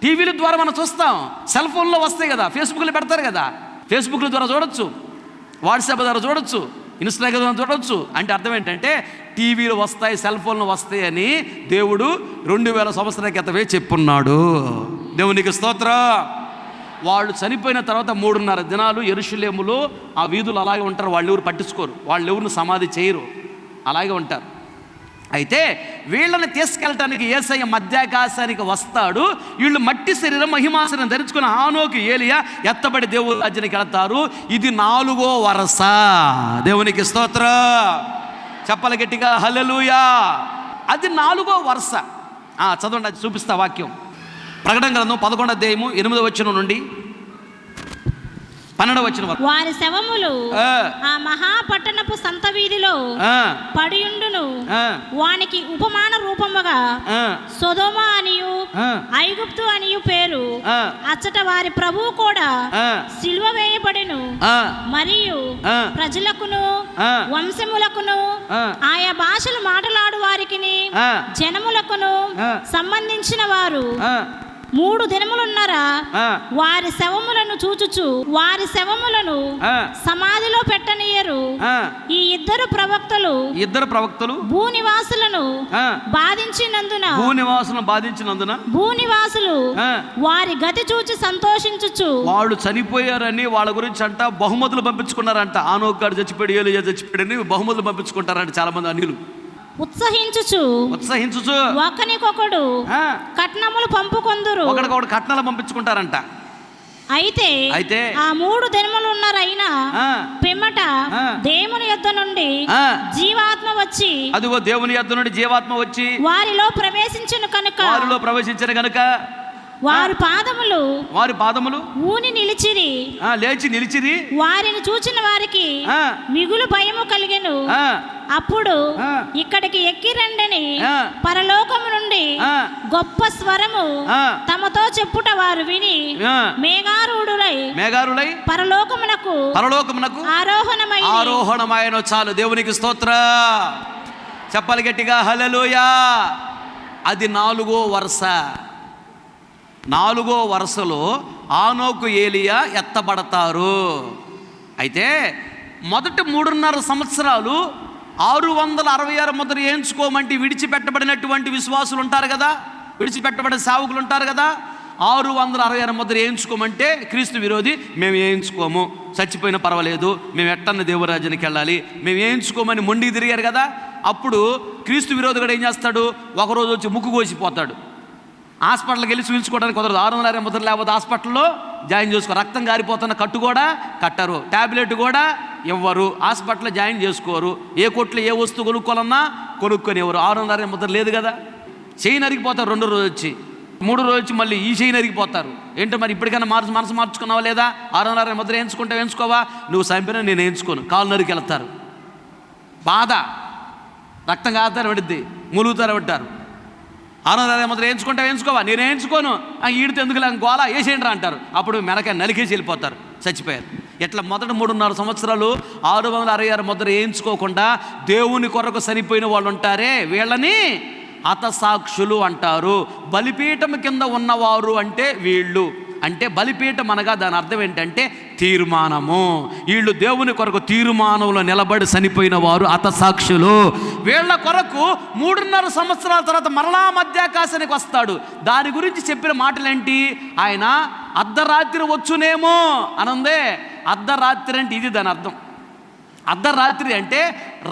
టీవీల ద్వారా మనం చూస్తాం. సెల్ ఫోన్లో వస్తాయి కదా, ఫేస్బుక్లో పెడతారు కదా, ఫేస్బుక్ల ద్వారా చూడొచ్చు, వాట్సాప్ ద్వారా చూడొచ్చు, ఇన్స్టాగ్రామ్ ద్వారా చూడొచ్చు. అంటే అర్థం ఏంటంటే టీవీలు వస్తాయి, సెల్ ఫోన్లు వస్తాయి అని దేవుడు 2000 సంవత్సరాల క్రితమే చెప్పున్నాడు. దేవునికి స్తోత్రం. వాళ్ళు చనిపోయిన తర్వాత 3.5 దినాలు యెరూషలేములో ఆ వీధులు అలాగే ఉంటారు. వాళ్ళు ఎవరు పట్టించుకోరు, వాళ్ళు ఎవరిని సమాధి చేయరు, అలాగే ఉంటారు. అయితే వీళ్ళని తీసుకెళ్ళటానికి యేసయ్య మధ్యాకాశానికి వస్తాడు. వీళ్ళు మట్టి శరీరం మహిమాశరీరం ధరించుకుని హానోకు ఏలియా ఎత్తబడి దేవుని రాజ్యానికి వెళతారు. ఇది 4వ వరస. దేవునికి స్తోత్రం. చెప్పాలి గట్టిగా హల్లెలూయా. అది 4వ వరస. చదవండి, అది చూపిస్తా వాక్యం. ప్రకటన గ్రంథం 11వ అధ్యాయము 8వ వచనం నుండి 12వ వచనం వరకు. వారి శవములు ఆ మహాపట్టణపు సంత వీధిలో పడియుండును. వానికి ఉపమాన రూపముగా సొదొమ అనియు ఐగుప్తు అనియు పేరు. అచ్చట వారి ప్రభువు కూడా సిలువ వేయబడెను. మరియు ప్రజలకును వంశములకును ఆయా భాషలు మాట్లాడు వారికిని జనములకును సంబంధించిన వారు 3 దినములున్నరా వారి శవములను చూచుచు వారి శవములను సమాధిలో పెట్టనీయరు. ఈ ఇద్దరు ప్రవక్తలు భూనివాసులను బాధించినందున భూనివాసులు వారి గతి చూచి సంతోషించుచు వాళ్ళు చనిపోయారని వాళ్ళ గురించి అంట బహుమతులు పంపించుకున్నారంట. ఆనోకాడు చచ్చిపోయాడు, ఏలియా చచ్చిపోయాడని బహుమతులు పంపించుకుంటారంట చాలా మంది అన్యులు. ఉత్సహించుచు ఒకనికొకడు కట్నములు పంపుకొందురు. ఒకడికొకడు కట్నాలు పంపించుకుంటారంట. అయితే ఆ 3 దినములున్నరైనా పిమ్మట దేవుని యొద్ద నుండి జీవాత్మ వచ్చి, అదిగో దేవుని యొద్ద నుండి జీవాత్మ వచ్చి వారిలో ప్రవేశించిన కనుక వారి పాదములు ఊని నిలిచిరి. లేచి నిలిచిరి. వారిని చూచిన వారికి మిగులు భయము కలిగెను. అప్పుడు ఇక్కడికి ఎక్కి రండని పరలోకము నుండి గొప్ప స్వరము తమతో చెప్పుట వారు విని మేఘారూఢులై పరలోకమునకు ఆరోహణమైన. చాలు, దేవునికి స్తోత్ర చెప్పాలి గట్టిగా హల్లెలూయా. అది 4వ వరుస. 4వ వరుసలో ఆనోకు, ఏలియా ఎత్తబడతారు. అయితే మొదటి 3.5 సంవత్సరాలు 666 ముద్ర వేయించుకోమంటే విడిచిపెట్టబడినటువంటి విశ్వాసులు ఉంటారు కదా, విడిచిపెట్టబడిన సేవకులు ఉంటారు కదా. 666 ముద్ర వేయించుకోమంటే క్రీస్తు విరోధి, మేము వేయించుకోము, చచ్చిపోయినా పర్వాలేదు, మేము ఎట్టన్న దేవురాజ్యానికి వెళ్ళాలి, మేము వేయించుకోమని మొండికి తిరిగారు కదా. అప్పుడు క్రీస్తు విరోధి కూడా ఏం చేస్తాడు, ఒకరోజు వచ్చి ముక్కు కోసిపోతాడు. హాస్పిటల్కి వెళ్ళి చూపించుకోవడానికి కుదరదు. 660 ముద్ర లేకపోతే హాస్పిటల్లో జాయిన్ చేసుకో. రక్తం గారిపోతున్న కట్టు కూడా కట్టరు, ట్యాబ్లెట్ కూడా ఇవ్వరు, హాస్పిటల్లో జాయిన్ చేసుకోరు. ఏ కొట్లో ఏ వస్తువు కొనుక్కోవాలన్నా కొనుక్కొని ఎవరు. 660 ముద్ర లేదు కదా. చేయి నరిగిపోతారు 2 రోజు వచ్చి, 3 రోజు వచ్చి మళ్ళీ ఈ చేయి నరిగిపోతారు. ఏంటో మరి ఇప్పటికైనా మనసు మార్చుకున్నావా లేదా? 660 ముద్ర వేయించుకోవా? నువ్వు చంపినా నేను వేయించుకోను, కాలు నరికి వెళ్తారు. బాధ, రక్తం కాతారు పడిద్ది, ములుగుతారు పెట్టారు. 660 ముద్ర వేయించుకోవా? నేను వేయించుకోను. ఈడితే ఎందుకు గోలా వేసేయండి అంటారు. అప్పుడు మెడకాయ నలికేసి వెళ్ళిపోతారు, చచ్చిపోయారు. ఇట్లా మొదటి 3.5 సంవత్సరాలు 666 ముద్ర వేయించుకోకుండా దేవుని కొరకు చనిపోయిన వాళ్ళు ఉంటారే, వీళ్ళని హతసాక్షులు అంటారు. బలిపీఠం కింద ఉన్నవారు అంటే వీళ్ళు. అంటే బలిపీఠం అనగా దాని అర్థం ఏంటంటే తీర్మానము. వీళ్ళు దేవుని కొరకు తీర్మానంలో నిలబడి చనిపోయిన వారు హతసాక్షులు. వీళ్ళ కొరకు 3.5 సంవత్సరాల తర్వాత మరలా మధ్యాకాశానికి వస్తాడు. దాని గురించి చెప్పిన మాటలేంటి? ఆయన అర్ధరాత్రి వచ్చునేమో అనందే. అర్ధరాత్రి అంటే ఇది దాని అర్థం. అర్ధరాత్రి అంటే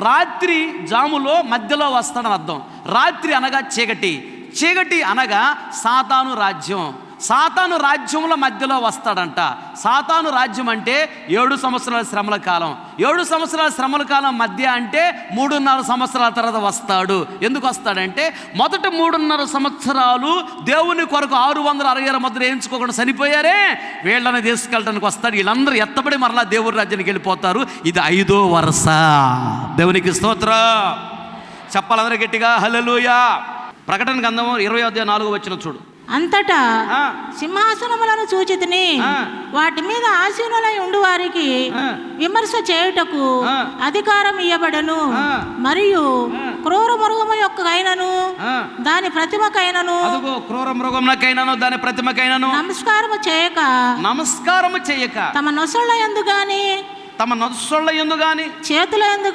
రాత్రి జాములో మధ్యలో వస్తాడని అర్థం. రాత్రి అనగా చీకటి అనగా సాతాను రాజ్యం. సాతాను రాజ్యంలో మధ్యలో వస్తాడంట. సాతాను రాజ్యం అంటే 7 సంవత్సరాల శ్రమల కాలం. 7 సంవత్సరాల శ్రమల కాలం మధ్య అంటే 3.5 సంవత్సరాల తర్వాత వస్తాడు. ఎందుకు వస్తాడంటే మొదటి 3.5 సంవత్సరాలు దేవుని కొరకు 666 ముద్ర వేయించుకోకుండా చనిపోయారే, వీళ్ళని తీసుకెళ్ళడానికి వస్తాడు. వీళ్ళందరూ ఎత్తబడి మరలా దేవుని రాజ్యానికి వెళ్ళిపోతారు. ఇది 5వ వరుస. దేవునికి స్తోత్రం చెప్పాలందరూ గట్టిగా హల్లెలూయా. ప్రకటన గ్రంథం 20:4 వచ్చిన చూడు. అంతటా సింహాసనములను చూచితిని, వాటి మీద ఆసీనులై ఉండు వారికి విమర్శ చేయుటకు అధికారం ఇయ్యబడను. మరియు క్రూర మృగము యొక్కైనను దాని ప్రతిమకైనను, క్రూర మృగమునకైనను దాని ప్రతిమకైనను నమస్కారము చేయక తమ నొసళ్ళ యందు గాని చేతుల యందు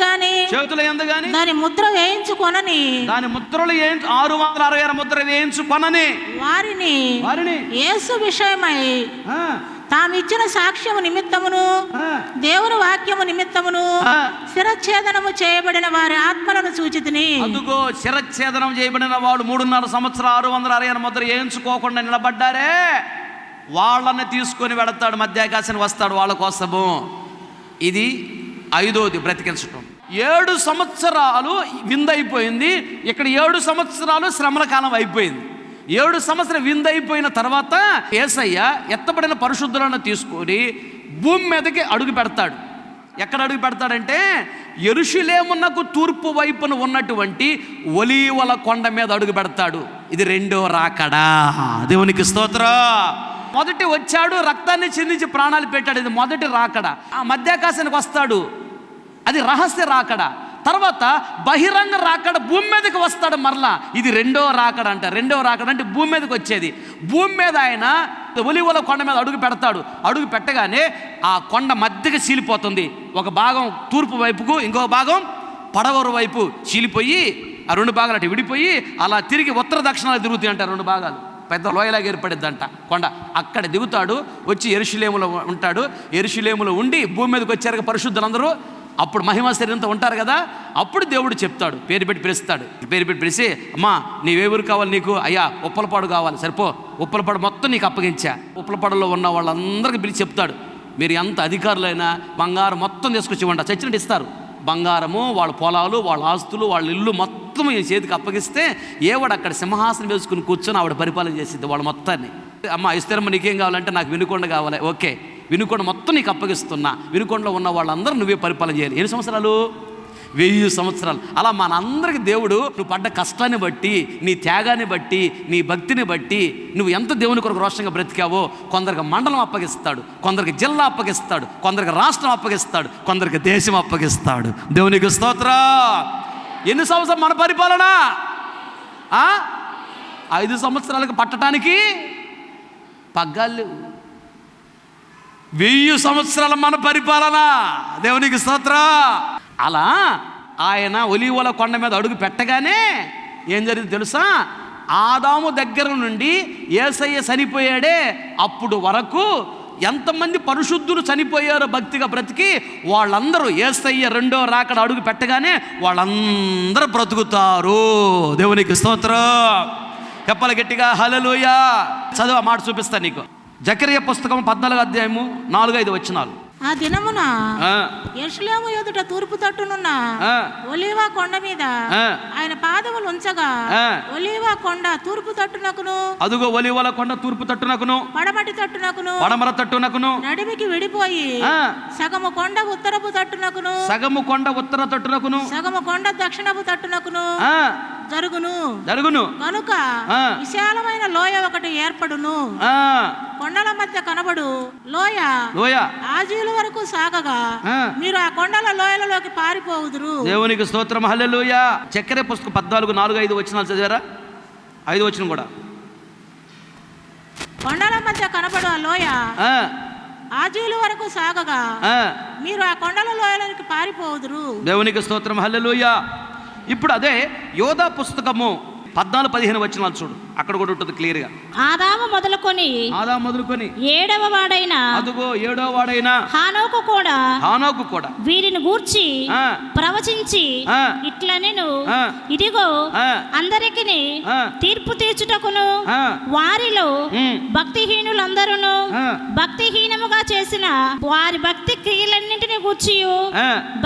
గాని దాని ముద్ర వేయించుకొనని, దాని ముద్రలు 666 ముద్ర వేయించుకొనని వారిని యేసు విషయమై తామిచ్చిన సాక్ష్యము నిమిత్తమును దేవుని వాక్యము నిమిత్తమును శిరచ్ఛేదనము చేయబడిన వారి ఆత్మలను సూచితిని. అదుగో శిరచ్ఛేదనం చేయబడిన వాళ్ళు 3.5 సంవత్సరాలు 666 ముద్ర వేయించుకోకుండా నిలబడ్డారే, వాళ్ళని తీసుకొని వెళతాడు, మధ్యాకాశానికి వస్తాడు వాళ్ళ కోసము. ఇది 5వది బ్రతికించటం. 7 సంవత్సరాలు విందైపోయింది. ఇక్కడ 7 సంవత్సరాలు శ్రమల కాలం అయిపోయింది. 7 సంవత్సరాలు విందైపోయిన తర్వాత యేసయ్య ఎత్తబడిన పరిశుద్ధులను తీసుకొని భూమి మీదకి అడుగు పెడతాడు. ఎక్కడ అడుగు పెడతాడంటే యెరూషలేమునకు తూర్పు వైపున ఉన్నటువంటి ఒలీవల కొండ మీద అడుగు పెడతాడు. ఇది 2వ రాకడా. దేవునికి స్తోత్రం. మొదటి వచ్చాడు, రక్తాన్ని చిందించి ప్రాణాలు పెట్టాడు. ఇది మొదటి రాకడా. ఆ మధ్యాకాశానికి వస్తాడు, అది రహస్య రాకడా. తర్వాత బహిరంగ రాకడ, భూమి మీదకి వస్తాడు మరలా. ఇది 2వ రాకడ అంట. 2వ రాకడ అంటే భూమి మీదకి వచ్చేది. భూమి మీద ఆయన ఒలీవల కొండ మీద అడుగు పెడతాడు. అడుగు పెట్టగానే ఆ కొండ మధ్యకి చీలిపోతుంది. ఒక భాగం తూర్పు వైపుకు, ఇంకొక భాగం పడమర వైపు చీలిపోయి ఆ 2 భాగాలు అటు విడిపోయి అలా తిరిగి ఉత్తర దక్షిణాలు తిరుగుతాయి అంట. 2 భాగాలు పెద్ద లోయలాగా ఏర్పడిద్దంట కొండ. అక్కడ దిగుతాడు, వచ్చి యెరూషలేములో ఉంటాడు. యెరూషలేములో ఉండి భూమి మీదకి వచ్చారు పరిశుద్ధులందరూ. అప్పుడు మహిమ శరీరంతో ఉంటారు కదా. అప్పుడు దేవుడు చెప్తాడు, పేరు పెట్టి పిలుస్తాడు. పేరు పెట్టి పిలిచి, అమ్మా నీవే ఊరు కావాలి నీకు? అయ్యా ఉప్పలపాడు కావాలి. సరిపో, ఉప్పలపాడు మొత్తం నీకు అప్పగించా. ఉప్పలపాడులో ఉన్న వాళ్ళందరికీ పిలిచి చెప్తాడు, మీరు ఎంత అధికారులైనా బంగారం మొత్తం తీసుకొచ్చి ఇవ్వండి. చచ్చినట్టు ఇస్తారు. బంగారము, వాళ్ళ పొలాలు, వాళ్ళ ఆస్తులు, వాళ్ళ ఇల్లు మొత్తం ఈ చేతికి అప్పగిస్తే ఏవాడు అక్కడ సింహాసనం వేసుకుని కూర్చొని ఆవిడ పరిపాలన చేసింది వాళ్ళ మొత్తాన్ని. అమ్మ ఇస్తారమ్మ, నీకేం కావాలంటే నాకు వినుకొండ కావాలి. ఓకే, వినుకొండ మొత్తం నీకు అప్పగిస్తున్నా. వినుకొండలో ఉన్న వాళ్ళందరూ నువ్వే పరిపాలన చేయాలి. 7 సంవత్సరాలు? 1000 సంవత్సరాలు. అలా మనందరికి దేవుడు నువ్వు పడ్డ కష్టాన్ని బట్టి, నీ త్యాగాన్ని బట్టి, నీ భక్తిని బట్టి, నువ్వు ఎంత దేవుని కొరకు రోషంగా బ్రతికావో కొందరికి మండలం అప్పగిస్తాడు, కొందరికి జిల్లా అప్పగిస్తాడు, కొందరికి రాష్ట్రం అప్పగిస్తాడు, కొందరికి దేశం అప్పగిస్తాడు. దేవునికి స్తోత్రం. ఎన్ని సంవత్సరాలు మన పరిపాలన? 5 సంవత్సరాలకు పట్టడానికి పగ్గాలు. 1000 సంవత్సరాల మన పరిపాలన. దేవునికి స్తోత్రం. అలా ఆయన ఒలీవల కొండ మీద అడుగు పెట్టగానే ఏం జరిగింది తెలుసా? ఆదాము దగ్గర నుండి యేసయ్య చనిపోయాడే అప్పుడు వరకు ఎంతమంది పరిశుద్ధులు చనిపోయారో భక్తిగా బ్రతికి, వాళ్ళందరూ యేసయ్య 2వ రాకడ అడుగు పెట్టగానే వాళ్ళందరూ బ్రతుకుతారు. దేవునికి స్తోత్రం. చెప్పాలి గట్టిగా హల్లెలూయా. చదువు, మాట చూపిస్తా నీకు. జకరియా పుస్తకం 14వ అధ్యాయము 4-5 వచనాలు. ఆ దినమున యెరూషలేము ఎదుట తూర్పు తట్టునున్న ఒలీవ కొండ మీద ఆయన పాదములు ఉంచగా ఒలీవ కొండ తూర్పు తట్టునకును, అదుగో ఒలీవల కొండ తూర్పు తట్టునకును, పడమటి తట్టునకును, పడమర తట్టునకును నడిమికి విడిపోయి సగము కొండ ఉత్తరపు తట్టునకును, సగము కొండ ఉత్తర తట్టునకును, సగము కొండ దక్షిణపు తట్టునకును జరుగును. కనుక విశాలమైన లోయ ఒకటి ఏర్పడును. కొండల మధ్య కనబడు లోయ ఆజీల వరకు సాగగా మీరు ఆ కొండల లోయలలోకి పారిపోవుదురు. దేవునికి స్తోత్రం. హల్లెలూయా. జకరియా పుస్తకం 14:4-5 వచనాలు చదివారా? 5 వచనం కూడా. కొండల మధ్య కనబడు ఆ లోయ ఆజీల వరకు సాగగా మీరు ఆ కొండల లోయలకి పారిపోవుదురు. దేవునికి స్తోత్రం. హల్లెలూయా. ఇప్పుడు అదే యోధా పుస్తకము 14-15 వచనాలు చూడు. అక్కడ కూడా ఉంటుంది క్లియర్గా. ఆదాము మొదలుకొని 7వ వాడైన అదుగో 7వ వాడైన హానోకు కూడా వీరిని గూర్చి ప్రవచించి ఇట్లా నేను ఇదిగో అందరికిని తీర్పు తీర్చుటకును వారిలో భక్తిహీనులందరూ భక్తిహీనముగా చేసిన వారి భక్తి క్రియలన్నింటిని గూర్చి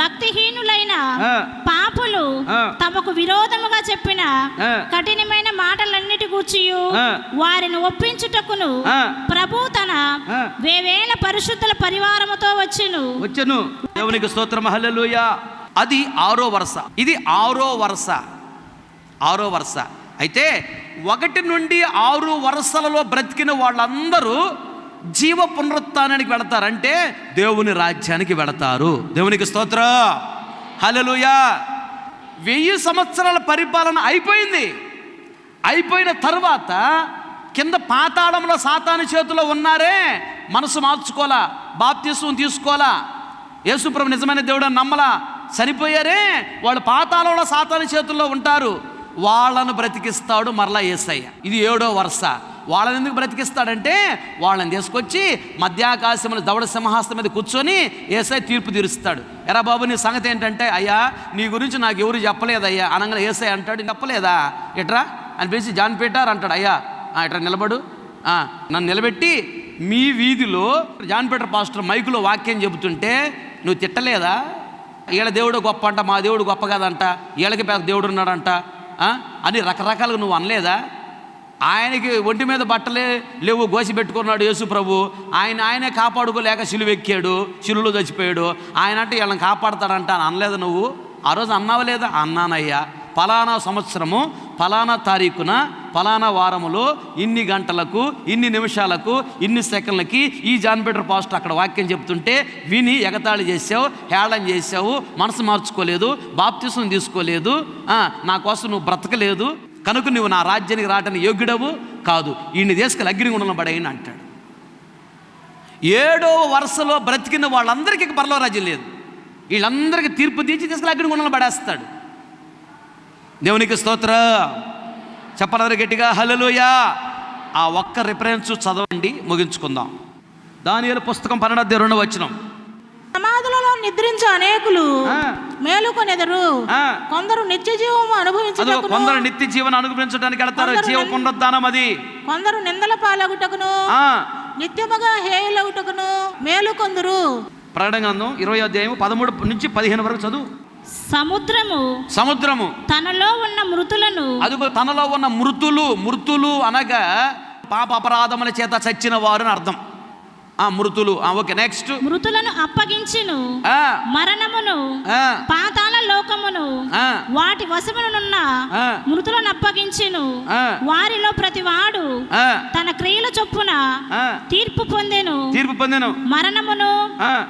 భక్తిహీనులైన పాపులు తమకు విరోధముగా చెప్పిన కఠినమైన మాటలన్నిటి గూర్చి వారిని ఒప్పించుటకును ప్రభు తన వేవేల పరిశుద్ధుల పరివారముతో వచ్చెను. దేవునికి స్తోత్రం. హల్లెలూయా. అది 6వ వరుస, ఇది 6వ వరుస. అయితే 1 నుండి 6 వరుసలలో బ్రతికిన వాళ్ళందరూ జీవ పునరుత్థానానికి వెళతారంటే దేవుని రాజ్యానికి వెళతారు. దేవునికి స్తోత్రం. హల్లెలూయా. 1000 సంవత్సరాల పరిపాలన అయిపోయిన తర్వాత కింద పాతాళంలో సాతాను చేతిలో ఉన్నారే, మనసు మార్చుకోలా, బాప్తిస్మం తీసుకోలా, యేసుప్రభు నిజమైన దేవుడు నమ్మలా, చనిపోయారే, వాళ్ళు పాతాళంలో సాతాను చేతుల్లో ఉంటారు. వాళ్ళను బ్రతికిస్తాడు మరలా యేసయ్య. ఇది 7వ వరుస. వాళ్ళని ఎందుకు బ్రతికిస్తాడంటే వాళ్ళని తీసుకొచ్చి మధ్యాకాశంలో దవడ సింహాసనం మీద కూర్చొని యేసయ్య తీర్పు తీరుస్తాడు. ఎరా బాబు నీ సంగతి ఏంటంటే, అయ్యా నీ గురించి నాకు ఎవరు చెప్పలేదయ్యా అనగా యేసయ్య అంటాడు, చెప్పలేదా ఎట్రా అని పిలిచి జాన్ పీటర్ అంటాడు, అయ్యా ఇట్లా నిలబడు, నన్ను నిలబెట్టి మీ వీధిలో జాన్ పీటర్ పాస్టర్ మైకులో వాక్యం చెబుతుంటే నువ్వు తిట్టలేదా? వీళ్ళ దేవుడు గొప్ప అంట, మా దేవుడు గొప్ప కాదంట, వీళ్ళకి పెద్ద దేవుడు ఉన్నాడంట అని రకరకాలుగా నువ్వు అనలేదా? ఆయనకి ఒంటి మీద బట్టలే లేవు, గోసి పెట్టుకున్నాడు యేసు ప్రభు. ఆయనే కాపాడుకోలేక సిలువెక్కాడు, సిలువలో చచ్చిపోయాడు. ఆయన అంటే వీళ్ళని కాపాడతాడంట అని అనలేదు నువ్వు? ఆ రోజు అన్నావా లేదా? అన్నానయ్యా. ఫలానా సంవత్సరము ఫలానా తారీఖున ఫలానా వారములో ఇన్ని గంటలకు ఇన్ని నిమిషాలకు ఇన్ని సెకండ్లకి ఈ జాన్ పీటర్ పాస్టర్ అక్కడ వాక్యం చెప్తుంటే విని ఎగతాళి చేసావు, హేళన చేసావు, మనసు మార్చుకోలేదు, బాప్తిసం తీసుకోలేదు, నా కోసం నువ్వు బ్రతకలేదు, కనుక నువ్వు నా రాజ్యానికి రావడానికి యోగ్యుడవు కాదు, ఈయన్ని తీసుకెళ్ళి అగ్నిగుండంలో పడేయని అంటాడు. 7వ వరుసలో బ్రతికిన వాళ్ళందరికీ పరలోక రాజ్యం లేదు. వీళ్ళందరికీ తీర్పు తీర్చి తీసుకెళ్ళి అగ్నిగుండంలో పడేస్తాడు. దేవునికి స్తోత్రం. చెప్పాలి గట్టిగా హల్లెలూయా. ఆ ఒక్క రిఫరెన్స్ చదవండి, ముగించుకుందాం. దానియేలు పుస్తకం 12:2 సమాధులలో నిద్రించే అనేకులు మేలుకొనెదరు, కొందరు నిత్య జీవము అనుభవించుటకును, కొందరు నిత్య జీవనం అనుభవించడానికి వెళ్తారు. జీవ పునరుద్ధానం అది. కొందరు నిందల పాలగుటకును నిత్యముగా హేయులగుటకును మేలుకొందురు. ప్రకటన గ్రంథం 20:13-15 వరకు చదువు. సముద్రము తనలో ఉన్న మృతులను, అదిగో తనలో ఉన్న మృతులు అనగా పాప అపరాధముల చేత చచ్చిన వారు అని అర్థం. మృతులు. Okay, next. మృతులను అప్పగించును, మరణమును పాతాళ లోకమును వాటి వశమునున్న మృతులను అప్పగించును. వారిలో ప్రతివాడు తన క్రియల చొప్పున తీర్పు పొందెను. మరణమును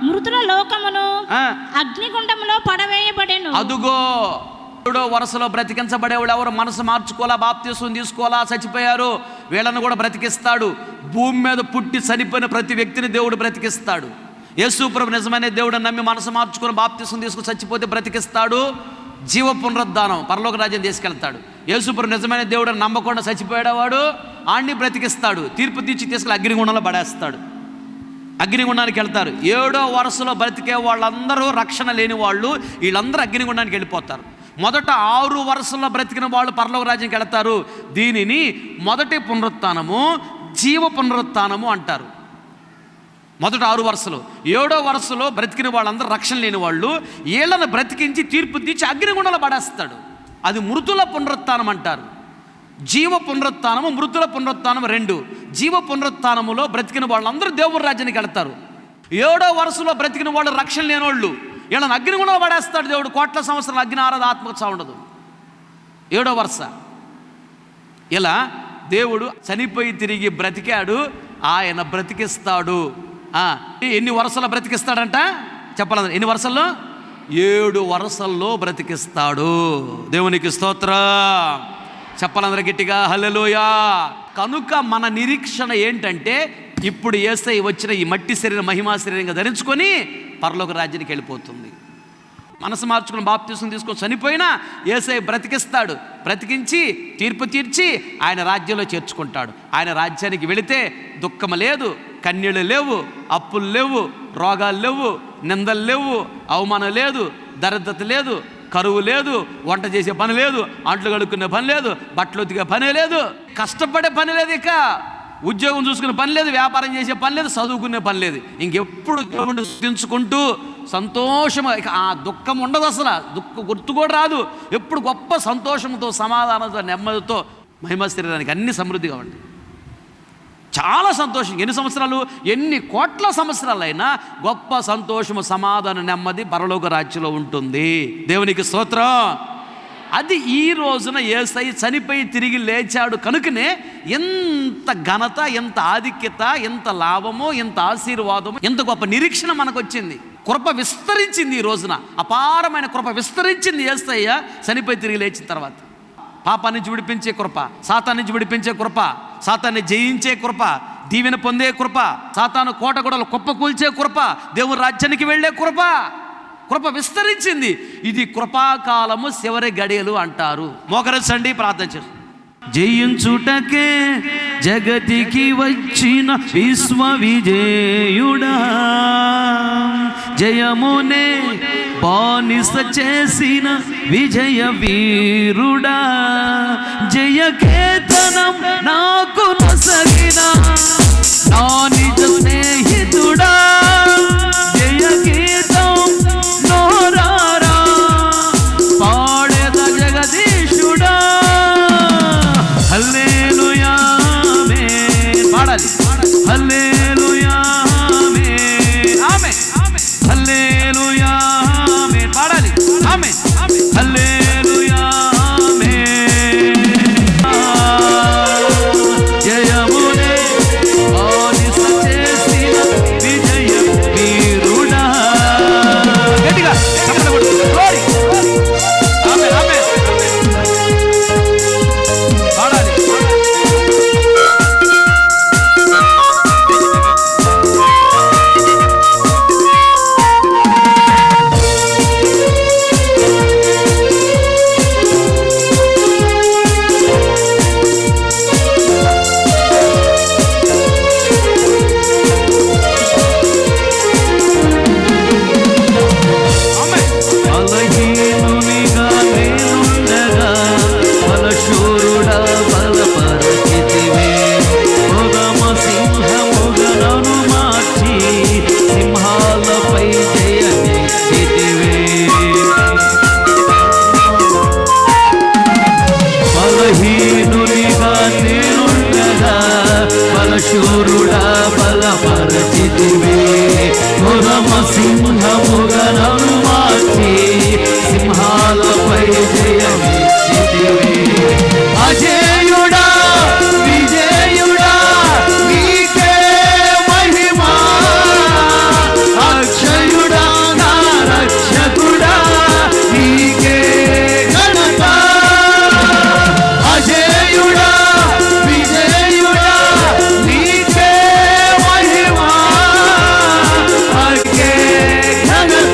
మృతుల లోకమును అగ్నిగుండములో పడవేయబడెను. అదుగో 7వ వరుసలో బ్రతికించబడేవాడు ఎవరు? మనసు మార్చుకోవాలా, బాప్తిసం తీసుకోవాలా, చచ్చిపోయారు, వీళ్ళను కూడా బ్రతికిస్తాడు. భూమి మీద పుట్టి చనిపోయిన ప్రతి వ్యక్తిని దేవుడు బ్రతికిస్తాడు. యేసు ప్రభు నిజమైన దేవుడు నమ్మి మనసు మార్చుకుని బాప్తిసం తీసుకుని చచ్చిపోతే బ్రతికిస్తాడు. జీవ పునరుద్ధానం, పరలోక రాజ్యం తీసుకెళ్తాడు. యేసు ప్రభు నిజమైన దేవుడు నమ్మకుండా చచ్చిపోయేవాడు ఆడిని బ్రతికిస్తాడు. తీర్పు తీర్చి తీసుకెళ్ళి అగ్నిగుండంలో పడేస్తాడు. అగ్నిగుండానికి వెళ్తారు. 7వ వరుసలో బ్రతికే వాళ్ళందరూ రక్షణ లేని వాళ్ళు, వీళ్ళందరూ అగ్నిగుండానికి వెళ్ళిపోతారు. మొదట 6 వరుసల్లో బ్రతికిన వాళ్ళు పరలోక రాజ్యానికి వెళతారు. దీనిని మొదటి పునరుత్థానము, జీవ పునరుత్థానము అంటారు. మొదట 6 వరుసలు. 7వ వరుసలో బ్రతికిన వాళ్ళందరూ రక్షణ లేని వాళ్ళు, వీళ్ళను బ్రతికించి తీర్పు తీర్చి అగ్నిగుండంలో పడేస్తాడు. అది మృతుల పునరుత్థానం అంటారు. జీవ పునరుత్థానము, మృతుల పునరుత్థానం 2. జీవ పునరుత్థానములో బ్రతికిన వాళ్ళందరూ దేవుని రాజ్యానికి వెళతారు. 7వ వరుసలో బ్రతికిన వాళ్ళు రక్షణ లేని వాళ్ళు, వీళ్ళని అగ్నిగుండంలో పడేస్తాడు దేవుడు. కోట్ల సంవత్సరాలు అగ్ని ఆరాధ ఆత్మకు ఉండదు. 7వ వరుస. ఇలా దేవుడు చనిపోయి తిరిగి బ్రతికాడు, ఆయన బ్రతికిస్తాడు. ఎన్ని వరుసలో బ్రతికిస్తాడంట చెప్పాలి? ఎన్ని వరుసల్లో? 7 వరుసల్లో బ్రతికిస్తాడు. దేవునికి స్తోత్రం. చెప్పాలందరూ గట్టిగా హల్లెలూయా. కనుక మన నిరీక్షణ ఏంటంటే, ఇప్పుడు యేసయ్య వచ్చిన ఈ మట్టి శరీరం మహిమా శరీరంగా ధరించుకొని పరలోక రాజ్యానికి వెళ్ళిపోతుంది. మనసు మార్చుకుని బాప్తిసం తీసుకొని చనిపోయినా యేసయ్య బ్రతికిస్తాడు. బ్రతికించి తీర్పు తీర్చి ఆయన రాజ్యంలో చేర్చుకుంటాడు. ఆయన రాజ్యానికి వెళితే దుఃఖం లేదు, కన్నీళ్ళు లేవు, అప్పులు లేవు, రోగాలు లేవు, నిందలు లేవు, అవమానం లేదు, దరిద్రత లేదు, కరువు లేదు, వంట చేసే పని లేదు, అంట్లు కడుక్కునే పని లేదు, బట్టలు ఉతికే పని లేదు, కష్టపడే పని లేదు, ఇక ఉద్యోగం చూసుకునే పని లేదు, వ్యాపారం చేసే పని లేదు, చదువుకునే పని లేదు. ఇంకెప్పుడు దేవుడిని స్తుతించుకుంటూ సంతోషంగా, ఇక ఆ దుఃఖం ఉండదు, అసలు దుఃఖం గుర్తు కూడా రాదు. ఎప్పుడు గొప్ప సంతోషంతో, సమాధానంతో, నెమ్మదితో మహిమ శరీరానికి అన్ని సమృద్ధిగా ఉంటాయి. చాలా సంతోషం. ఎన్ని సంవత్సరాలు, ఎన్ని కోట్ల సంవత్సరాలైనా గొప్ప సంతోషము, సమాధానం, నెమ్మది పరలోక రాజ్యంలో ఉంటుంది. దేవునికి స్తోత్రం. అది ఈ రోజున యేసయ్య చనిపోయి తిరిగి లేచాడు కనుకనే ఎంత ఘనత, ఎంత ఆధిక్యత, ఎంత లాభము, ఎంత ఆశీర్వాదము, ఎంత గొప్ప నిరీక్షణ మనకు వచ్చింది. కృప విస్తరించింది. ఈ రోజున అపారమైన కృప విస్తరించింది యేసయ్య చనిపోయి తిరిగి లేచిన తర్వాత. పాపాన్ని నుంచి విడిపించే కృప, సాతాన్ని నుంచి విడిపించే కృప, సాతాన్ని జయించే కృప, దీవెన పొందే కృప, సాతాను కోటగొడలు కుప్ప కూల్చే కృప, దేవుని రాజ్యానికి వెళ్ళే కృప, కృప విస్తరించింది. ఇది కృపాకాలము చివరి గడియలు అంటారు. మోకరించండి, ప్రార్థన చేస్తాం. జయించుటకే జగతికి వచ్చిన విశ్వ విజేయుడా, జయమునే బానిస చేసిన విజయ వీరుడా, జయకేతనం నాకు నొసగిన నా నిజ స్నేహితుడా, జయగీతం నోరారా పాడాలి. హల్లెలూయా ఆమేన్ ఆమేన్ హల్లెలూయా ఆమేన్ పాడాలి. ఆమేన్ హల్లెలూయా ఆమేన్ జయమునే ఆనిస చేసిన విజయ వీరుడా. గట్టిగా చప్పట్లు కొట్టు. గ్లోరీ ఆమేన్ ఆమేన్ పాడాలి. బలహీనునిగా నేనుండగా బలశూరుడా బలపరచితివే. ఉదమ సింహముగా నన్ను మార్చి సింహాలపై జయమిచ్చితివే. బలహీనునిగా నేనుండగా బలశూరుడా బలపరచితివే. ఉదమ సింహముగా నన్ను మార్చి సింహాలపై జయమిచ్చితివే. అజేయుడా విజయుడా నీకే మహిమా. అక్షయుడా నా రక్షకుడా నీకే ఘనత. అజేయుడా విజయుడా నీకే మహిమా. అకే ఘనత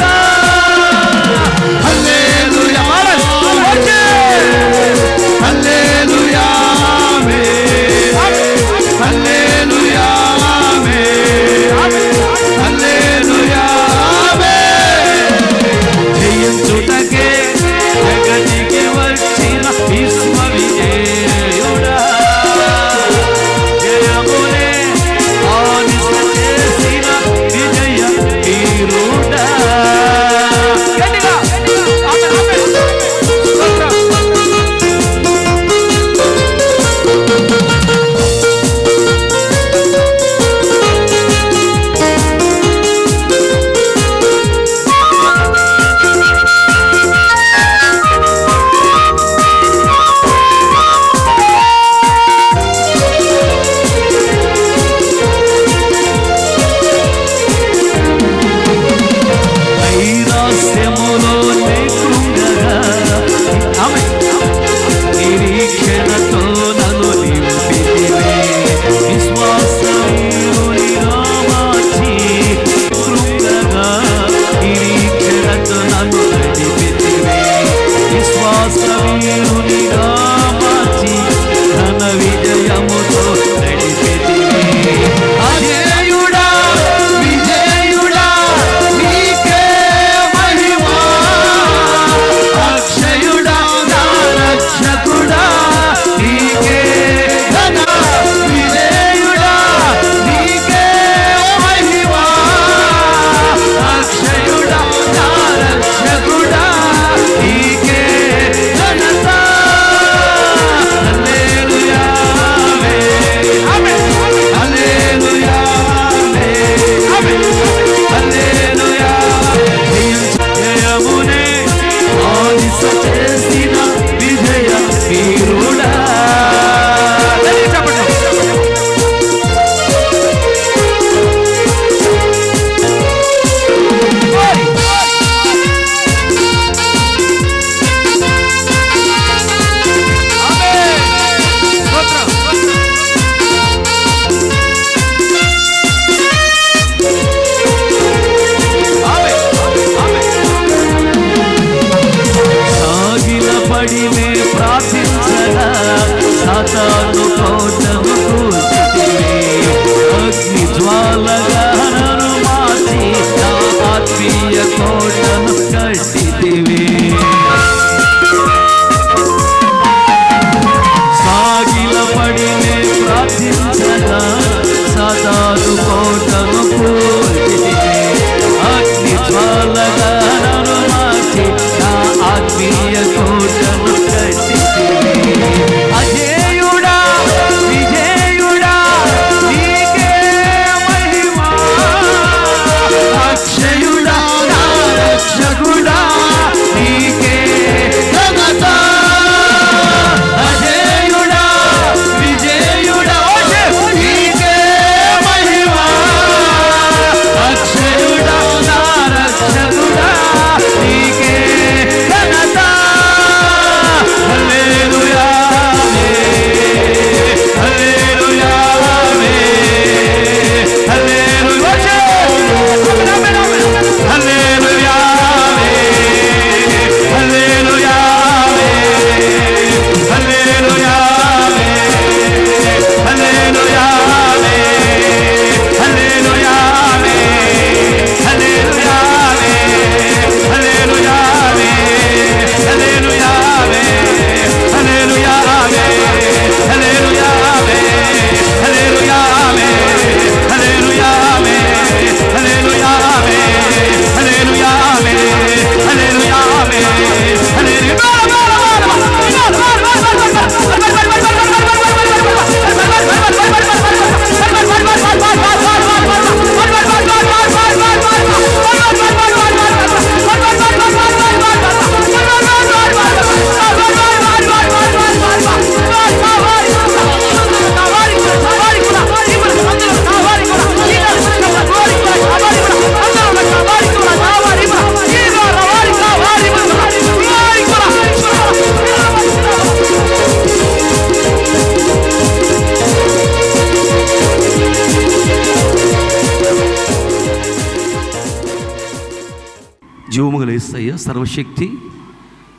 జీవముగల యేసయ్య, సర్వశక్తి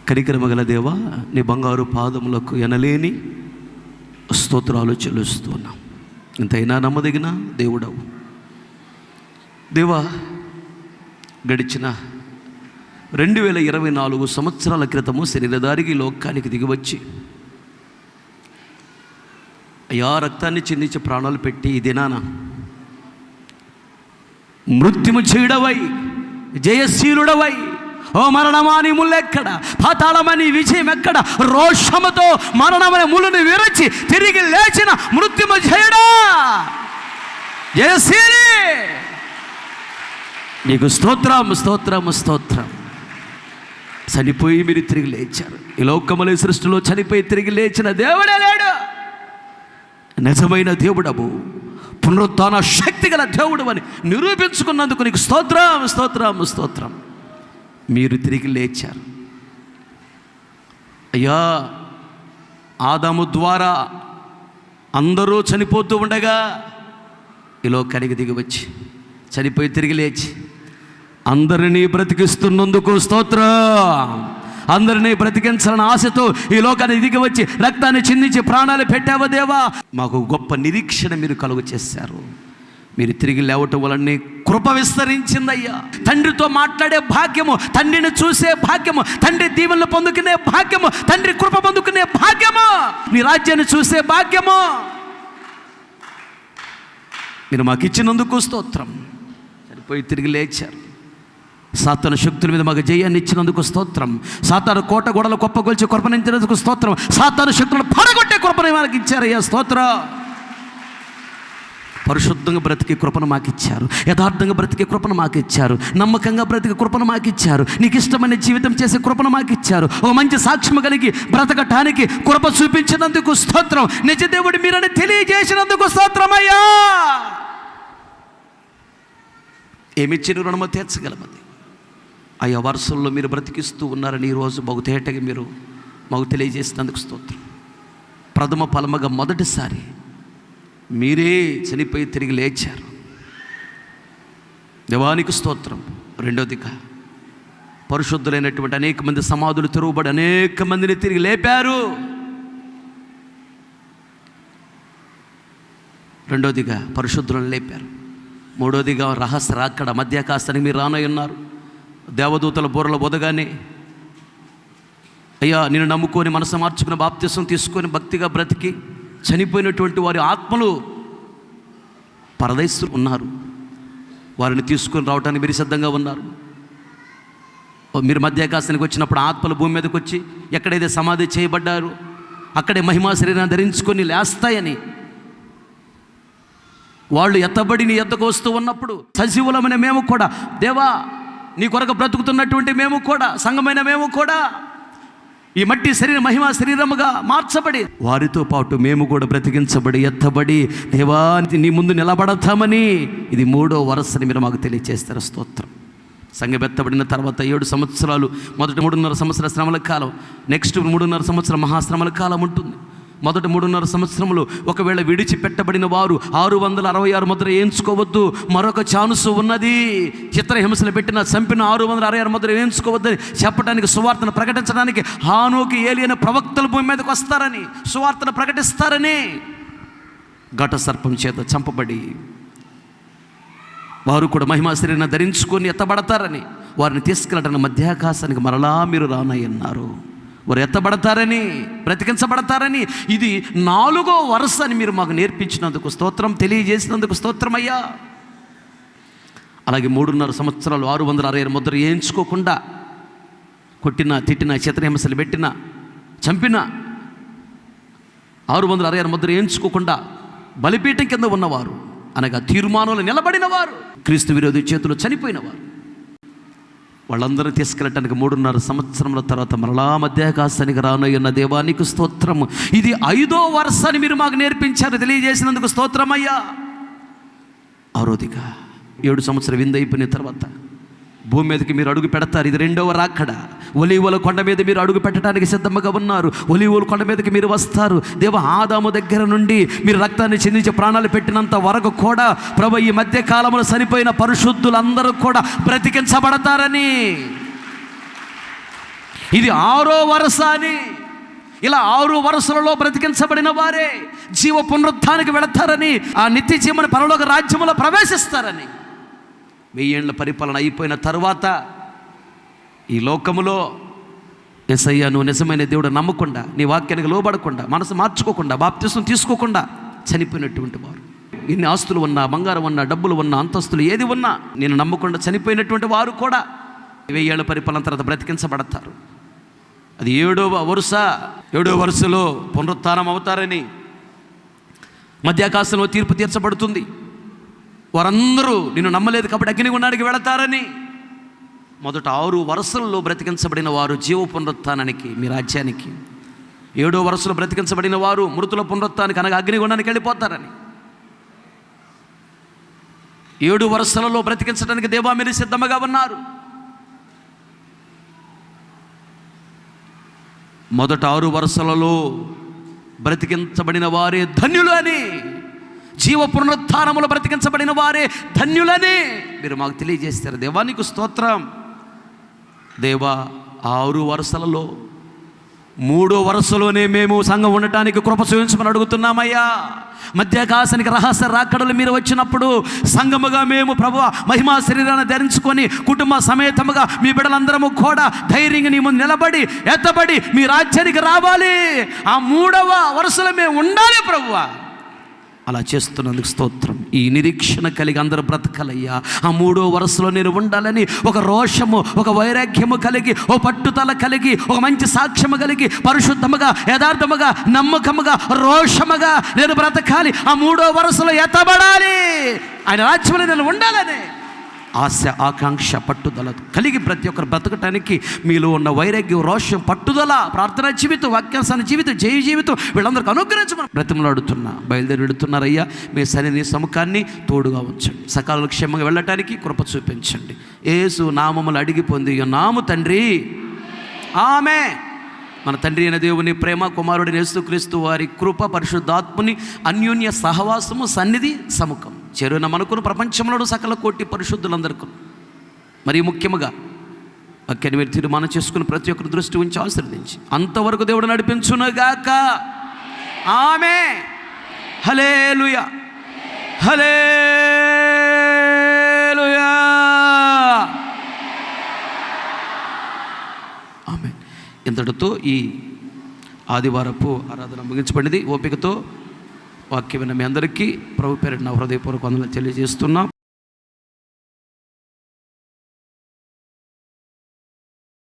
కనికరమగల దేవా, నీ బంగారు పాదములకు ఎనలేని స్తోత్రాలు చెల్లిస్తున్నాం. ఇంతైనా నమ్మదగిన దేవుడవు దేవా. గడిచిన 2024 సంవత్సరాల క్రితము శరీరధారికి లోకానికి దిగివచ్చి అయ్యా రక్తాన్ని చిందించి ప్రాణాలు పెట్టి ఈ దినాన మృత్యుము చేయడవై, జయశీలుడవై, ఓ మరణమాని ముల్లెక్కడ, పాతాళమని విజయం ఎక్కడ, రోషముతో మరణమని ముళ్ళుని విరచి తిరిగి లేచిన మృత్యుము చేయడా జయశీలి, నీకు స్తోత్రం స్తోత్రం స్తోత్రం. చనిపోయి మీరు తిరిగి లేచారు. ఈ లోకముల సృష్టిలో చనిపోయి తిరిగి లేచిన దేవుడే లేడు. నిజమైన దేవుడవు, పునరుత్థాన శక్తి గల దేవుడు అని నిరూపించుకున్నందుకు నీకు స్తోత్రం స్తోత్రం స్తోత్రం. మీరు తిరిగి లేచారు అయ్యా. ఆదాము ద్వారా అందరూ చనిపోతూ ఉండగా ఈ లోకానికి దిగి వచ్చి చనిపోయి తిరిగి లేచి అందరినీ బ్రతికిస్తున్నందుకు స్తోత్రం. అందరినీ బ్రతికించాలని ఆశతో ఈ లోకాన్ని దిగి వచ్చి రక్తాన్ని చిందించి ప్రాణాలు పెట్టావా దేవా. మాకు గొప్ప నిరీక్షణ మీరు కలుగు చేశారు. మీరు తిరిగి లేవటం వలన కృప విస్తరించిందయ్యా. తండ్రితో మాట్లాడే భాగ్యము, తండ్రిని చూసే భాగ్యము, తండ్రి దీవెనలు పొందుకునే భాగ్యము, తండ్రి కృప పొందుకునే భాగ్యము, నీ రాజ్యాన్ని చూసే భాగ్యము మీరు మాకు ఇచ్చినందుకు స్తోత్రం. చనిపోయి తిరిగి లేచారు. సాతాను శక్తుల మీద మాకు జయాన్ని ఇచ్చినందుకు స్తోత్రం. సాతాను కోట గోడలు కొప్పగొల్చి కృపణించినందుకు స్తోత్రం. సాతాను శక్తులను పడగొట్టే కృపను మనకి ఇచ్చారయ్యా, స్తోత్రం. పరిశుద్ధంగా బ్రతికే కృపను మాకు ఇచ్చారు. యథార్థంగా బ్రతికే కృపను మాకు ఇచ్చారు. నమ్మకంగా బ్రతికే కృపను మాకు ఇచ్చారు. నీకు ఇష్టమైన జీవితం చేసే కృపను మాకు ఇచ్చారు. ఓ మంచి సాక్ష్యం కలిగి బ్రతకటానికి కృప చూపించినందుకు స్తోత్రం. నిజ దేవుడు మీరని తెలియజేసినందుకు స్తోత్రమయ్యా. ఏమిచ్చిన రుణమో తీర్చగలమది అయ్యా. వరుసల్లో మీరు బ్రతికిస్తూ ఉన్నారని ఈరోజు బహుతేటగా మీరు మాకు తెలియజేసినందుకు స్తోత్రం. ప్రథమ ఫలముగా మొదటిసారి మీరే చనిపోయి తిరిగి లేచారు. దేవానికి స్తోత్రం. రెండోదిగా పరిశుద్ధులైనటువంటి అనేక మంది సమాధులు తెరవబడి అనేక మందిని తిరిగి లేపారు. రెండోదిగా పరిశుద్ధులను లేపారు. మూడోదిగా రహస్య రాకడ మధ్యాకాశానికి మీరు రానై ఉన్నారు. దేవదూతల బోరల బొదగానే అయ్యా నేను నమ్ముకొని మనసు మార్చుకుని బాప్తిసం తీసుకొని భక్తిగా బ్రతికి చనిపోయినటువంటి వారి ఆత్మలు పరదేశులు ఉన్నారు. వారిని తీసుకొని రావడానికి మీరు సిద్ధంగా ఉన్నారు. మీరు మధ్యాకాశానికి వచ్చినప్పుడు ఆత్మలు భూమి మీదకి వచ్చి ఎక్కడైతే సమాధి చేయబడ్డారు అక్కడే మహిమా శరీరాన్ని ధరించుకొని లేస్తాయని వాళ్ళు ఎత్తబడి నీ ఎద్దకు వస్తూ ఉన్నప్పుడు సజీవులమైన మేము కూడా దేవా నీ కొరకు బ్రతుకుతున్నటువంటి మేము కూడా సంఘమైన మేము కూడా ఈ మట్టి శరీరం మహిమా శరీరముగా మార్చబడి వారితో పాటు మేము కూడా బ్రతికించబడి ఎత్తబడి దేవా నీ ముందు నిలబడతామని ఇది 3వ వరసని మీరు మాకు తెలియజేస్తారు. స్తోత్రం. సంఘం ఎత్తబడిన తర్వాత 7 సంవత్సరాలు, మొదటి 3.5 సంవత్సరాల శ్రమల కాలం, నెక్స్ట్ 3.5 సంవత్సరం మహాశ్రమల కాలం ఉంటుంది. మొదటి 3.5 సంవత్సరములు ఒకవేళ విడిచిపెట్టబడిన వారు 666 ముద్ర వేయించుకోవద్దు, మరొక ఛాన్సు ఉన్నది. చిత్రహింసలు పెట్టిన చంపిన 666 ముద్ర వేయించుకోవద్దని చెప్పడానికి, సువార్తను ప్రకటించడానికి హానోకి ఏలి అనే ప్రవక్తలు భూమి మీదకి వస్తారని, సువార్తను ప్రకటిస్తారని ఘట సర్పం చేత చంపబడి వారు కూడా మహిమా శరీరాన్ని ధరించుకొని ఎత్తబడతారని, వారిని తీసుకెళ్ళడానికి మధ్యాకాశానికి మరలా మీరు రానయ్యన్నారు. వారు ఎత్తబడతారని, బ్రతికించబడతారని ఇది 4వ వరుస అని మీరు మాకు నేర్పించినందుకు స్తోత్రం, తెలియజేసినందుకు స్తోత్రమయ్యా. అలాగే 3.5 సంవత్సరాలు 666 ముద్ర వేయించుకోకుండా కొట్టిన, తిట్టిన, చిత్రహింసలు పెట్టిన, చంపిన 666 ముద్ర వేయించుకోకుండా బలిపీఠం కింద ఉన్నవారు అనగా తీర్మానంలో నిలబడిన వారు, క్రీస్తు విరోధి చేతిలో చనిపోయిన వారు, వాళ్ళందరూ తీసుకెళ్ళటానికి 3.5 సంవత్సరముల తర్వాత మరలా మధ్యాకాశానికి రానయ్యున్న దేవానికి స్తోత్రము. ఇది 5వ వరుస అని మీరు మాకు నేర్పించారు, తెలియజేసినందుకు స్తోత్రమయ్యా. 6వదిగా 7 సంవత్సరం విందు అయిపోయిన తర్వాత భూమి మీదకి మీరు అడుగు పెడతారు. ఇది 2వ రాకడ. ఒలీవల కొండ మీద మీరు అడుగు పెట్టడానికి సిద్ధంగా ఉన్నారు. ఒలీవల కొండ మీదకి మీరు వస్తారు. దేవ ఆదాము దగ్గర నుండి మీరు రక్తాన్ని చిందించి ప్రాణాలు పెట్టినంత వరకు కూడా ప్రభు ఈ మధ్య కాలంలో చనిపోయిన పరిశుద్ధులందరూ కూడా బ్రతికించబడతారని ఇది 6వ వరుస అని. ఇలా 6 వరుసలలో బ్రతికించబడిన వారే జీవ పునరుద్ధానికి వెళతారని, ఆ నిత్య జీవన పరలోక రాజ్యములో ప్రవేశిస్తారని. 1000 ఏళ్ల పరిపాలన అయిపోయిన తరువాత ఈ లోకములో యేసయ్య నువ్వు నిజమైన దేవుడు నమ్మకుండా, నీ వాక్యానికి లోబడకుండా, మనసు మార్చుకోకుండా, బాప్తిసం తీసుకోకుండా చనిపోయినటువంటి వారు, ఎన్ని ఆస్తులు ఉన్నా, బంగారం ఉన్నా, డబ్బులు ఉన్నా, అంతస్తులు ఏది ఉన్నా, నేను నమ్మకుండా చనిపోయినటువంటి వారు కూడా 1000 ఏళ్ల పరిపాలన తర్వాత బ్రతికించబడతారు. అది 7వ వరుస. 7వ వరుసలో పునరుత్థానం అవుతారని, మధ్యాకాశంలో తీర్పు తీర్చబడుతుంది. వారందరూ నిన్ను నమ్మలేదు కాబట్టి అగ్నిగుండానికి వెళతారని. మొదట 6 వరుసల్లో బ్రతికించబడిన వారు జీవ పునరుత్థానానికి, మీ రాజ్యానికి. 7వ వరుసలో బ్రతికించబడిన వారు మృతుల పునరుత్థానానికి అనగా అగ్నిగుండానికి వెళ్ళిపోతారని. 7 వరుసలలో బ్రతికించడానికి దేవా మీరు సిద్ధంగా ఉన్నారు. మొదట 6 వరుసలలో బ్రతికించబడిన వారే ధన్యులు అని, జీవ పునరుత్థానములో బ్రతికించబడిన వారే ధన్యులని మీరు మాకు తెలియజేస్తారు. దేవా నీకు స్తోత్రం. దేవా 6 వరుసలలో 3వ వరుసలోనే మేము సంఘం ఉండటానికి కృప చూపించమని అడుగుతున్నామయ్యా. మధ్యాకాశానికి రహస్య రాకడలు మీరు వచ్చినప్పుడు సంఘముగా మేము ప్రభువా మహిమా శరీరాన్ని ధరించుకొని కుటుంబ సమేతముగా మీ బిడ్డలందరము కూడా ధైర్యంగా నీ ముందు నిలబడి ఎత్తబడి మీ రాజ్యానికి రావాలి. ఆ 3వ వరుసలో మేము ఉండాలి ప్రభువా. అలా చేస్తున్నందుకు స్తోత్రం. ఈ నిరీక్షణ కలిగి అందరూ బ్రతకాలయ్యా. ఆ 3వ వరుసలో నేను ఉండాలని ఒక రోషము, ఒక వైరాగ్యము కలిగి, ఒక పట్టుదల కలిగి, ఒక మంచి సాక్ష్యము కలిగి, పరిశుద్ధముగా, యథార్థముగా, నమ్మకముగా, రోషముగా నేను బ్రతకాలి. ఆ 3వ వరుసలో ఎత్తబడాలి. ఆయన రాజ్యంలో నేను ఉండాలని ఆశ, ఆకాంక్ష, పట్టుదల కలిగి ప్రతి ఒక్కరు బ్రతకటానికి మీలో ఉన్న వైరాగ్యం, రోషం, పట్టుదల, ప్రార్థనా జీవితం, వాక్యాసన జీవితం, జయ జీవితం వీళ్ళందరికీ అనుగ్రహించమని బ్రతిమలాడుతున్నా. బయలుదేరి వెళుతున్నారయ్యా. మీ సన్నిధి సముఖాన్ని తోడుగా ఉంచండి. సకాలంలో క్షేమంగా వెళ్ళటానికి కృప చూపించండి. యేసు నామములు అడిగి పొంది నాము తండ్రి, ఆమె. మన తండ్రి అయిన దేవుని ప్రేమ, కుమారుడిని యేసుక్రీస్తు వారి కృప, పరిశుద్ధాత్ముని అన్యోన్య సహవాసము, సన్నిధి సముఖం చేరున మనకును ప్రపంచంలో సకల కోటి పరిశుద్ధులందరికీ మరి ముఖ్యముగా వాక్యాన్ని మీరు తీర్మానం చేసుకుని ప్రతి ఒక్కరు దృష్టి ఉంచి ఆశీర్వదించి అంతవరకు దేవుడు నడిపించునుగాక. ఆమె. హల్లెలూయా, హల్లెలూయా, ఆమె. ఇంతటితో ఈ ఆదివారపు ఆరాధన ముగించబడింది. ఓపికతో వాక్యం విన్న మీ అందరికీ ప్రభు పేరిట నా హృదయపూర్వక వందనాలు తెలియజేస్తున్నాం.